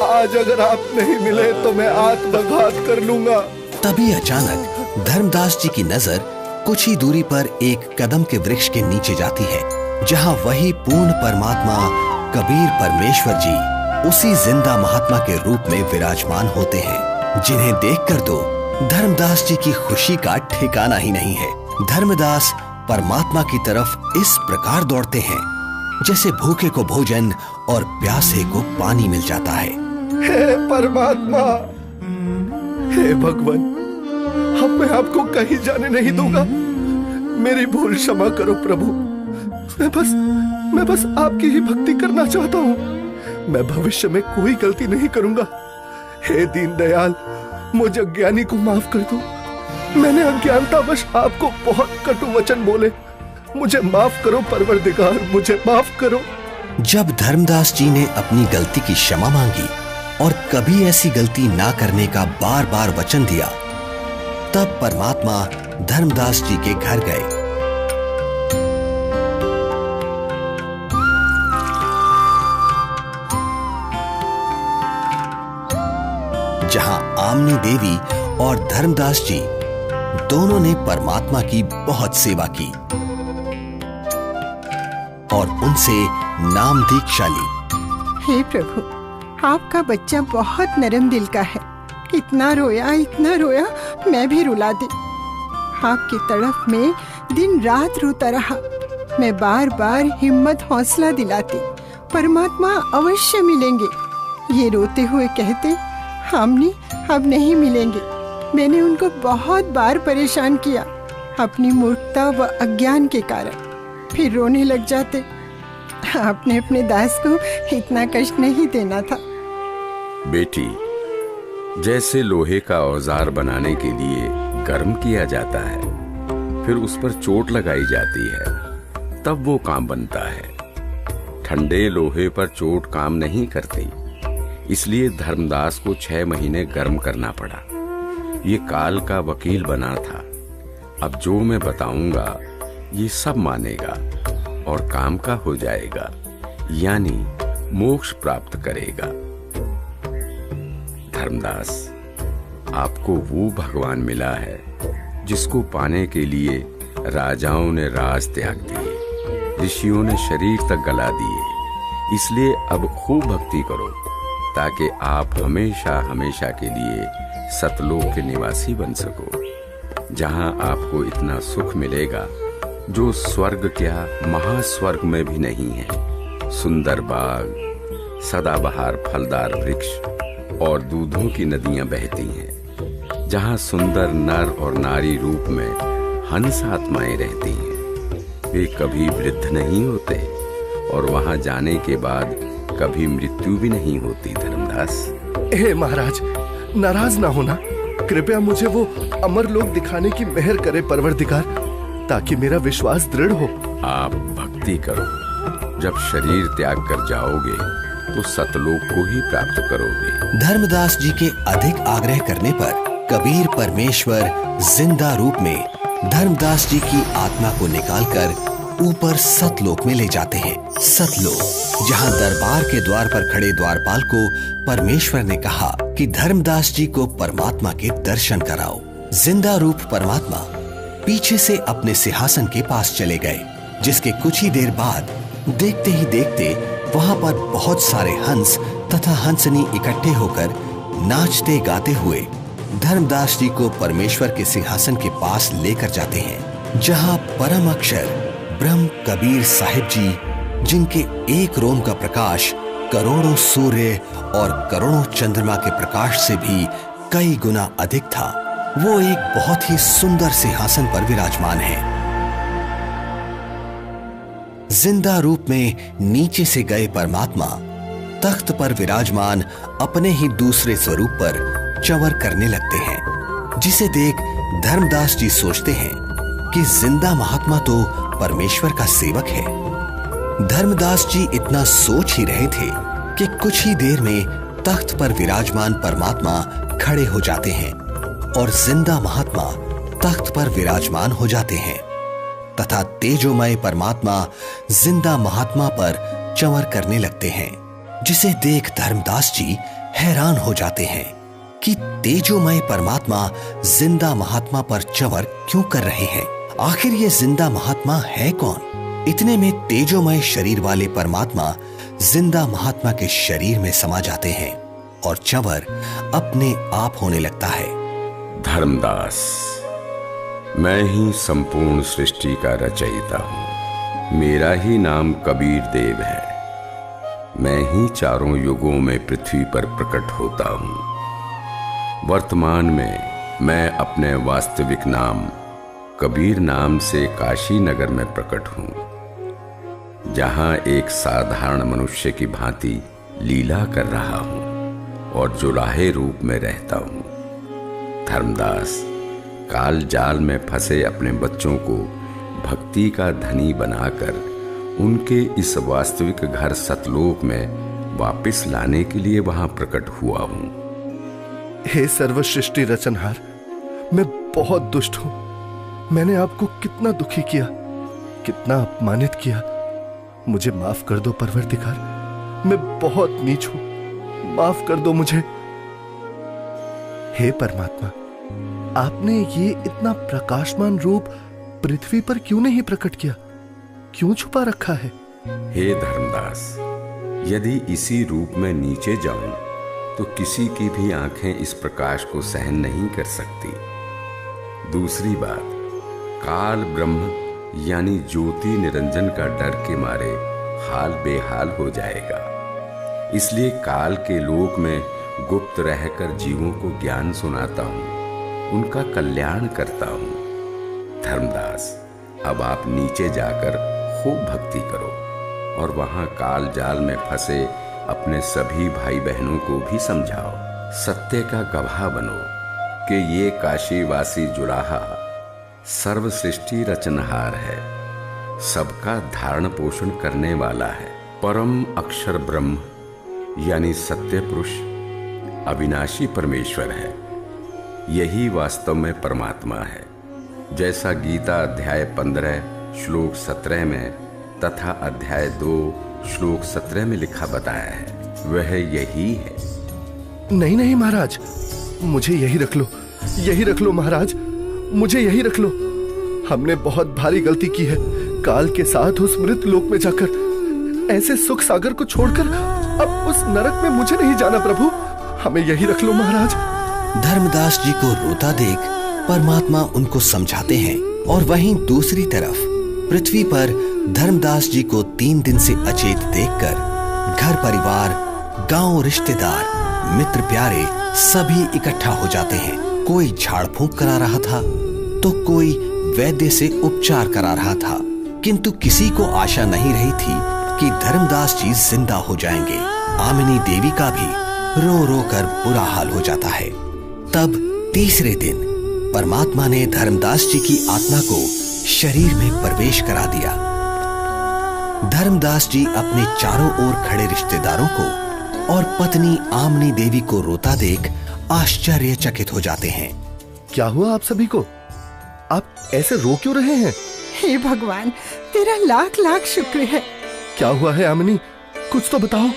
आज अगर आप नहीं मिले तो मैं आत्मघात कर लूंगा। तभी अचानक धर्मदास जी की नजर कुछ ही दूरी पर एक कदम के वृक्ष के नीचे जाती है, जहां वही पूर्ण परमात्मा कबीर परमेश्वर जी उसी जिंदा महात्मा के रूप में विराजमान होते हैं, जिन्हें देखकर तो धर्मदास जी की खुशी का ठिकाना ही नहीं है। धर्मदास परमात्मा की तरफ इस प्रकार दौड़ते हैं जैसे भूखे को भोजन और प्यासे को पानी मिल जाता है। हे परमात्मा, हे भगवान, अब मैं आपको कहीं जाने नहीं दूंगा। मेरी भूल क्षमा करो प्रभु। मैं बस आपकी ही भक्ति करना चाहता हूँ। मैं भविष्य में कोई गलती नहीं करूंगा। हे दीनदयाल, मुझे अज्ञानी को माफ कर दो। मैंने अज्ञानतावश आपको बहुत कटु वचन बोले। मुझे माफ करो परवरदिगार, मुझे माफ करो। जब धर्मदास जी ने अपनी गलती की क्षमा मांगी और कभी ऐसी गलती ना करने का बार बार वचन दिया, तब परमात्मा धर्मदास जी के घर गए। जहां आमनी देवी और धर्मदास जी दोनों ने परमात्मा की बहुत सेवा की और उनसे नाम दीक्षा ली। हे प्रभु, आपका बच्चा बहुत नरम दिल का है। इतना रोया, मैं भी रुला दी। आपकी तड़फ में दिन रात रोता रहा। मैं बार बार हिम्मत हौसला दिलाती, परमात्मा अवश्य मिलेंगे। ये रोते हुए कहते, हमने अब नहीं मिलेंगे। मैंने उनको बहुत बार परेशान किया अपनी मूर्खता व अज्ञान के कारण। फिर रोने लग जाते। आपने अपने दास को इतना कष्ट नहीं देना था। बेटी, जैसे लोहे का औजार बनाने के लिए गर्म किया जाता है, फिर उस पर चोट लगाई जाती है, तब वो काम बनता है। ठंडे लोहे पर चोट काम नहीं करती, इसलिए धर्मदास को 6 महीने गर्म करना पड़ा। ये काल का वकील बना था। अब जो मैं बताऊंगा ये सब मानेगा और काम का हो जाएगा, यानी मोक्ष प्राप्त करेगा। धर्मदास, आपको वो भगवान मिला है जिसको पाने के लिए राजाओं ने राज त्याग दिए, ऋषियों ने शरीर तक गला दिए। इसलिए अब खूब भक्ति करो ताकि आप हमेशा हमेशा के लिए सतलोक के निवासी बन सको, जहां आपको इतना सुख मिलेगा जो स्वर्ग क्या महास्वर्ग में भी नहीं है। सुंदर बाग, सदाबहार फलदार वृक्ष और दूधों की नदियां बहती हैं, जहां सुंदर नर और नारी रूप में हंस आत्माएं रहती हैं। वे कभी वृद्ध नहीं होते और वहां जाने के बाद कभी मृत्यु भी नहीं होती। धर्मदास, हे महाराज, नाराज ना होना। कृपया मुझे वो अमर लोक दिखाने की मेहर करे परवरदिगार, ताकि मेरा विश्वास दृढ़ हो। आप भक्ति करो। जब शरीर त्याग कर जाओगे तो सतलोक को ही प्राप्त करोगे। धर्मदास जी के अधिक आग्रह करने पर कबीर परमेश्वर जिंदा रूप में धर्मदास जी की आत्मा को निकालकर ऊपर सतलोक में ले जाते हैं। सतलोक, जहां दरबार के द्वार पर खड़े द्वारपाल को परमेश्वर ने कहा कि धर्मदास जी को परमात्मा के दर्शन कराओ। जिंदा रूप परमात्मा पीछे से अपने सिंहासन के पास चले गए, जिसके कुछ ही देर बाद देखते ही देखते वहां पर बहुत सारे हंस तथा हंसनी इकट्ठे होकर नाचते गाते हुए धर्मदास जी को परमेश्वर के सिंहासन के पास लेकर जाते हैं, जहां परम अक्षर ब्रह्म कबीर साहिब जी, जिनके एक रोम का प्रकाश करोड़ों सूर्य और करोड़ों चंद्रमा के प्रकाश से भी कई गुना अधिक था, वो एक बहुत ही सुंदर सिंहासन पर विराजमान है। जिंदा रूप में नीचे से गए परमात्मा तख्त पर विराजमान अपने ही दूसरे स्वरूप पर चंवर करने लगते हैं, जिसे देख धर्मदास जी सोचते हैं कि जिंदा महात्मा तो परमेश्वर का सेवक है। धर्मदास जी इतना सोच ही रहे थे कि कुछ ही देर में तख्त पर विराजमान परमात्मा खड़े हो जाते हैं और जिंदा महात्मा तख्त पर विराजमान हो जाते हैं तथा तेजोमय परमात्मा जिंदा महात्मा पर चंवर करने लगते हैं, जिसे देख धर्मदास जी हैरान हो जाते हैं कि तेजोमय परमात्मा जिंदा महात्मा पर चंवर क्यों कर रहे हैं। आखिर ये जिंदा महात्मा है कौन? इतने में तेजोमय शरीर वाले परमात्मा जिंदा महात्मा के शरीर में समा जाते हैं और चंवर अपने आप होने लगता है। धर्मदास, मैं ही संपूर्ण सृष्टि का रचयिता हूं। मेरा ही नाम कबीर देव है। मैं ही चारों युगों में पृथ्वी पर प्रकट होता हूं। वर्तमान में मैं अपने वास्तविक नाम कबीर नाम से काशी नगर में प्रकट हूं, जहां एक साधारण मनुष्य की भांति लीला कर रहा हूं और जुलाहे रूप में रहता हूं। धर्मदास, काल जाल में फंसे अपने बच्चों को भक्ति का धनी बनाकर उनके इस वास्तविक घर सतलोक में वापस लाने के लिए वहां प्रकट हुआ हूं। हे सर्वसृष्टि रचनहार, मैं बहुत दुष्ट हूं। मैंने आपको कितना दुखी किया, कितना अपमानित किया। मुझे माफ कर दो परवरदिगार, मैं बहुत नीच हूं, माफ कर दो मुझे। हे परमात्मा, आपने ये इतना प्रकाशमान रूप पृथ्वी पर क्यों नहीं प्रकट किया? क्यों छुपा रखा है? हे धर्मदास, यदि इसी रूप में नीचे जाऊं तो किसी की भी आंखें इस प्रकाश को सहन नहीं कर सकती। दूसरी बात, काल ब्रह्म यानी ज्योति निरंजन का डर के मारे हाल बेहाल हो जाएगा। इसलिए काल के लोक में गुप्त रहकर जीवों को ज्ञान सुनाता हूं, उनका कल्याण करता हूं। धर्मदास, अब आप नीचे जाकर खूब भक्ति करो और वहां काल जाल में फंसे अपने सभी भाई बहनों को भी समझाओ। सत्य का गवाह बनो कि ये काशीवासी जुलाहा सर्व सृष्टि रचनहार है, सबका धारण पोषण करने वाला है। परम अक्षर ब्रह्म यानी सत्य पुरुष अविनाशी परमेश्वर है। यही वास्तव में परमात्मा है। जैसा गीता अध्याय 15 श्लोक 17 में तथा अध्याय 2 श्लोक 17 में लिखा बताया है, वह यही है। नहीं नहीं महाराज, मुझे यही रख लो, यही रख लो महाराज, मुझे यही रख लो। हमने बहुत भारी गलती की है। काल के साथ उस मृत लोक में जाकर ऐसे सुख सागर को छोड़कर अब उस नरक में मुझे नहीं जाना प्रभु, हमें यही रख लो महाराज। धर्मदास जी को रोता देख परमात्मा उनको समझाते हैं और वहीं दूसरी तरफ पृथ्वी पर धर्मदास जी को 3 दिन से अचेत देखकर घर परिवार, गांव, रिश्तेदार, मित्र प्यारे सभी इकट्ठा हो जाते हैं। कोई झाड़ फूंक करा रहा था तो कोई वैद्य से उपचार करा रहा था, किंतु किसी को आशा नहीं रही थी कि धर्मदास जी जिंदा हो जाएंगे। आमिनी देवी का भी रो रो कर बुरा हाल हो जाता है। तब तीसरे दिन परमात्मा ने धर्मदास जी की आत्मा को शरीर में प्रवेश करा दिया। धर्मदास जी अपने चारों ओर खड़े रिश्तेदारों को और पत्नी आमिनी देवी को रोता देख आश्चर्यचकित हो जाते हैं। क्या हुआ आप सभी को? आप ऐसे रो क्यों रहे हैं? हे भगवान, तेरा लाख लाख शुक्र है। क्या हुआ है आमिनी, कुछ तो बताओ।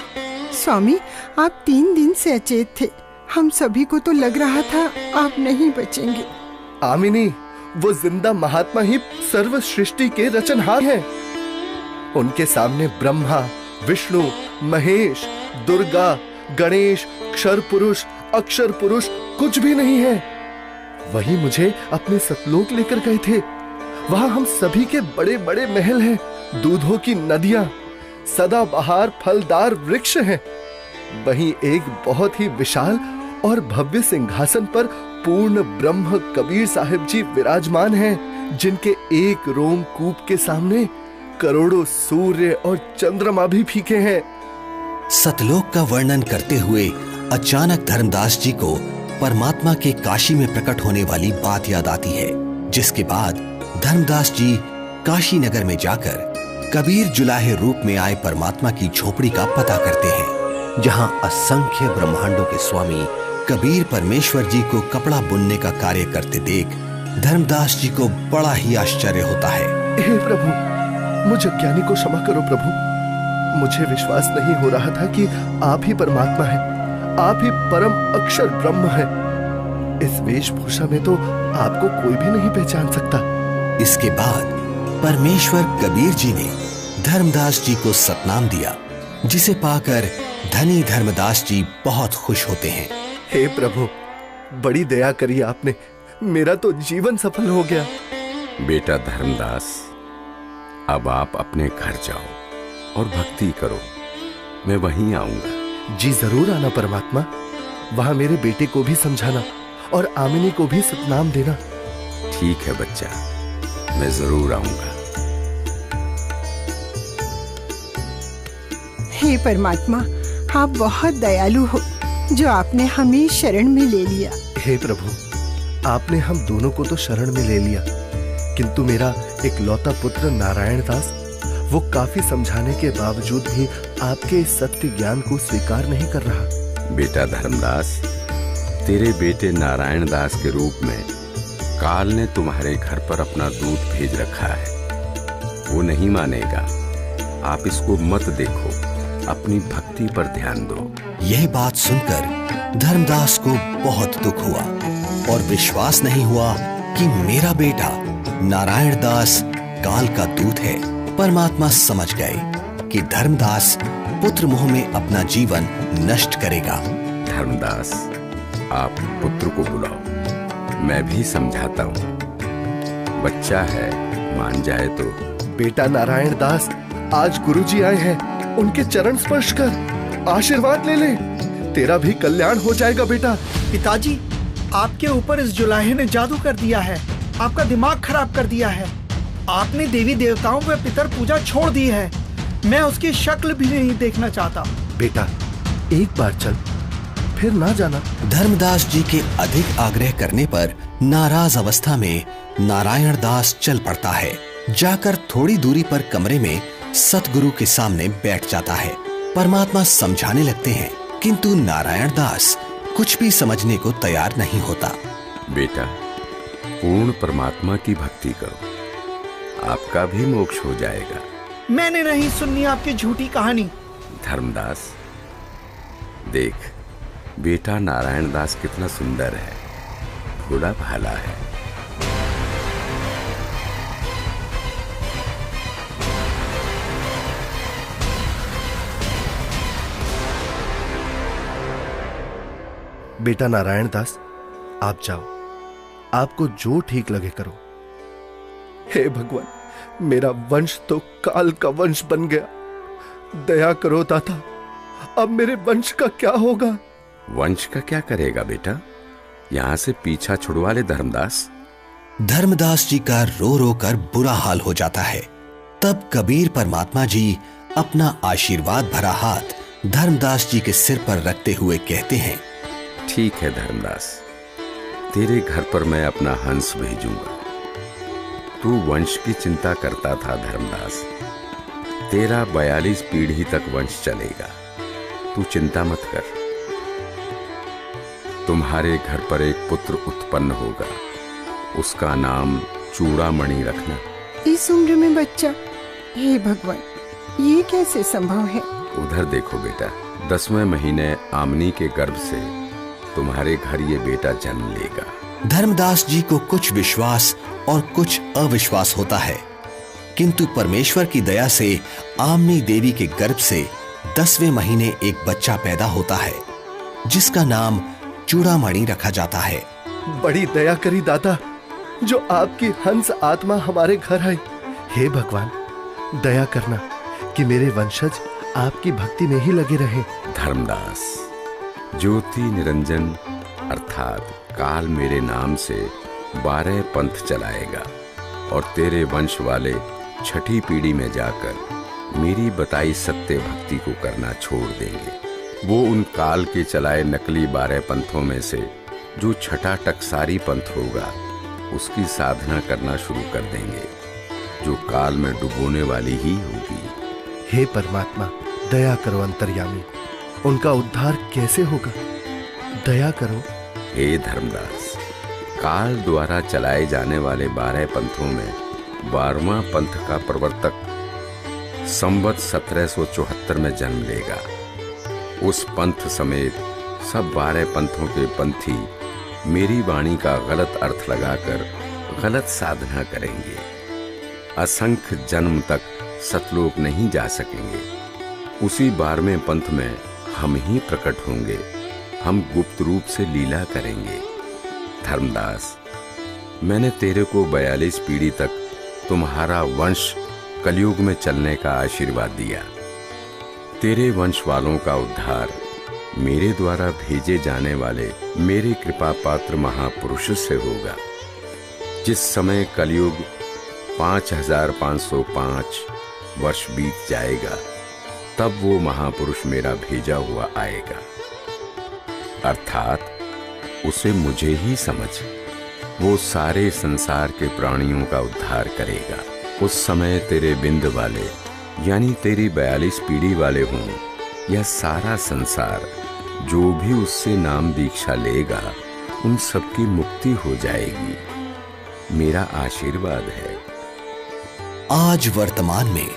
स्वामी, आप 3 दिन से अचेत थे। हम सभी को तो लग रहा था आप नहीं बचेंगे। आमिनी, वो जिंदा महात्मा ही सर्व सृष्टि के रचनहार हैं। उनके सामने ब्रह्मा, विष्णु, महेश, दुर्गा, गणेश, क्षर पुरुष, अक्षर पुरुष कुछ भी नहीं है। वही मुझे अपने सतलोक लेकर गए थे। वहां हम सभी के बड़े बड़े महल हैं, दूधों की नदियां, सदाबहार फलदार वृक्ष हैं। वहीं एक बहुत ही विशाल और भव्य सिंहासन पर पूर्ण ब्रह्म कबीर साहिब जी विराजमान हैं, जिनके एक रोमकूप के सामने करोड़ों सूर्य और चंद्रमा भी फीके हैं। सतलोक का वर्णन करते हुए अचानक धर्मदास जी को परमात्मा के काशी में प्रकट होने वाली बात याद आती है, जिसके बाद धर्मदास जी काशी नगर में जाकर कबीर जुलाहे रूप में आए परमात्मा की झोपड़ी का पता करते हैं। जहां असंख्य ब्रह्मांडों के स्वामी कबीर परमेश्वर जी को कपड़ा बुनने का कार्य करते देख धर्मदास जी को बड़ा ही आश्चर्य होता है। हे प्रभु, मुझ अज्ञानी को क्षमा करो प्रभु। मुझे विश्वास नहीं हो रहा था कि आप ही परमात्मा हैं, आप ही परम अक्षर ब्रह्म हैं। इस वेशभूषा में तो आपको कोई भी नहीं पहचान सकता। इसके बाद परमेश्वर कबीर जी ने धर्मदास जी को सतनाम दिया, जिसे पाकर धनी धर्मदास जी बहुत खुश होते हैं। हे प्रभु, बड़ी दया करी आपने, मेरा तो जीवन सफल हो गया। बेटा धर्मदास, अब आप अपने घर जाओ और भक्ति करो, मैं वहीं आऊंगा। जी जरूर आना परमात्मा, वहां मेरे बेटे को भी समझाना और आमिनी को भी सतनाम देना। ठीक है बच्चा, मैं जरूर आऊंगा। हे परमात्मा, आप बहुत दयालु हो जो आपने हमें शरण में ले लिया। हे प्रभु, आपने हम दोनों को तो शरण में ले लिया, किंतु मेरा इकलौता पुत्र नारायण दास, वो काफी समझाने के बावजूद भी आपके इस सत्य ज्ञान को स्वीकार नहीं कर रहा। बेटा धर्मदास, तेरे बेटे नारायण दास के रूप में काल ने तुम्हारे घर पर अपना दूत भेज रखा है। वो नहीं मानेगा, आप इसको मत देखो, अपनी भक्ति पर ध्यान दो। यह बात सुनकर धर्मदास को बहुत दुख हुआ और विश्वास नहीं हुआ कि मेरा बेटा नारायण दास काल का दूत है। परमात्मा समझ गए कि धर्मदास पुत्र मोह में अपना जीवन नष्ट करेगा। धर्मदास, आप पुत्र को बुलाओ, मैं भी समझाता हूँ। बच्चा है, मान जाए तो। बेटा नारायण दास, आज गुरुजी आए हैं, उनके चरण स्पर्श कर आशीर्वाद ले ले, तेरा भी कल्याण हो जाएगा बेटा। पिताजी, आपके ऊपर इस जुलाहे ने जादू कर दिया है, आपका दिमाग खराब कर दिया है। आपने देवी देवताओं व पितर पूजा छोड़ दी है। मैं उसकी शक्ल भी नहीं देखना चाहता। बेटा, एक बार चल, फिर ना जाना। धर्मदास जी के अधिक आग्रह करने पर नाराज अवस्था में नारायण दास चल पड़ता है। जाकर थोड़ी दूरी पर कमरे में सतगुरु के सामने बैठ जाता है। परमात्मा समझाने लगते हैं, किंतु नारायण दास कुछ भी समझने को तैयार नहीं होता। बेटा, पूर्ण परमात्मा की भक्ति करो, आपका भी मोक्ष हो जाएगा। मैंने नहीं सुननी आपकी झूठी कहानी। धर्मदास, देख, बेटा नारायण दास कितना सुंदर है, भोला भाला है। बेटा नारायण दास, आप जाओ, आपको जो ठीक लगे करो। हे भगवान, मेरा वंश तो काल का वंश बन गया, दया करो दाता, अब मेरे वंश का क्या होगा? वंश का क्या करेगा बेटा, यहां से पीछा छुड़वा ले धर्मदास। धर्मदास जी का रो रो कर बुरा हाल हो जाता है। तब कबीर परमात्मा जी अपना आशीर्वाद भरा हाथ धर्मदास जी के सिर पर रखते हुए कहते हैं, ठीक है धर्मदास, तेरे घर पर मैं अपना हंस भेजूंगा। तू वंश की चिंता करता था धर्मदास, तेरा 42 पीढ़ी तक वंश चलेगा, तू चिंता मत कर। तुम्हारे घर पर एक पुत्र उत्पन्न होगा, उसका नाम चूड़ामणि रखना। इस उम्र में बच्चा? हे भगवान, ये कैसे संभव है? उधर देखो बेटा, 10वें महीने आमनी के गर्भ से तुम्हारे घर ये बेटा जन्म लेगा। धर्मदास जी को कुछ विश्वास और कुछ अविश्वास होता है, किंतु परमेश्वर की दया से आमनी देवी के गर्भ से 10वें महीने एक बच्चा पैदा होता है, जिसका नाम चूड़ामणि रखा जाता है। बड़ी दया करी दाता, जो आपकी हंस आत्मा हमारे घर आई। हे भगवान, दया करना कि मेरे वंशज आपकी भक्ति में ही लगे रहे। धर्मदास, ज्योति निरंजन अर्थात काल मेरे नाम से 12 पंथ चलाएगा और तेरे वंश वाले 6ठी पीढ़ी में जाकर मेरी बताई सत्य भक्ति को करना छोड़ देंगे। वो उन काल के चलाए नकली 12 पंथों में से जो 6ठा टकसारी पंथ होगा, उसकी साधना करना शुरू कर देंगे, जो काल में डुबोने वाली ही होगी। हे परमात्मा, दया करो अंतर्यामी, उनका उद्धार कैसे होगा? दया करो। हे धर्मदास, काल द्वारा चलाए जाने वाले 12 पंथों में 12वां पंथ का प्रवर्तक संवत 1774 में जन्म लेगा। उस पंथ समेत सब 12 पंथों के पंथी मेरी वाणी का गलत अर्थ लगाकर गलत साधना करेंगे। असंख्य जन्म तक सतलोक नहीं जा सकेंगे। उसी 12वें पंथ में हम ही प्रकट होंगे। हम गुप्त रूप से लीला करेंगे। धर्मदास, मैंने तेरे को 42 पीढ़ी तक तुम्हारा वंश कलयुग में चलने का आशीर्वाद दिया। तेरे वंश वालों का उद्धार मेरे द्वारा भेजे जाने वाले मेरे कृपा पात्र महापुरुष से होगा। जिस समय कलयुग 5505 वर्ष बीत जाएगा, तब वो महापुरुष मेरा भेजा हुआ आएगा। अर्थात उसे मुझे ही समझ, वो सारे संसार के प्राणियों का उद्धार करेगा। उस समय तेरे बिंद वाले यानी तेरी 42 पीढ़ी वाले हों या सारा संसार, जो भी उससे नाम दीक्षा लेगा उन सबकी मुक्ति हो जाएगी। मेरा आशीर्वाद है। आज वर्तमान में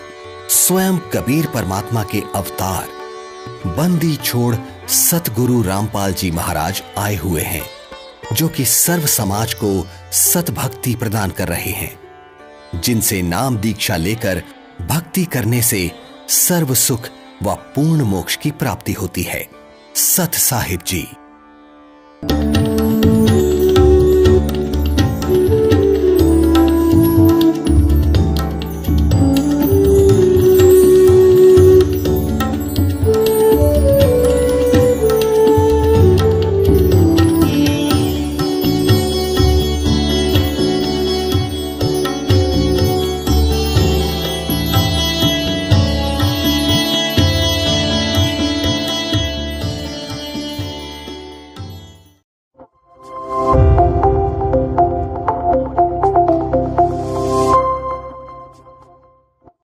स्वयं कबीर परमात्मा के अवतार बंदी छोड़ सतगुरु रामपाल जी महाराज आए हुए हैं, जो कि सर्व समाज को सतभक्ति प्रदान कर रहे हैं, जिनसे नाम दीक्षा लेकर भक्ति करने से सर्व सुख व पूर्ण मोक्ष की प्राप्ति होती है। सत साहिब जी।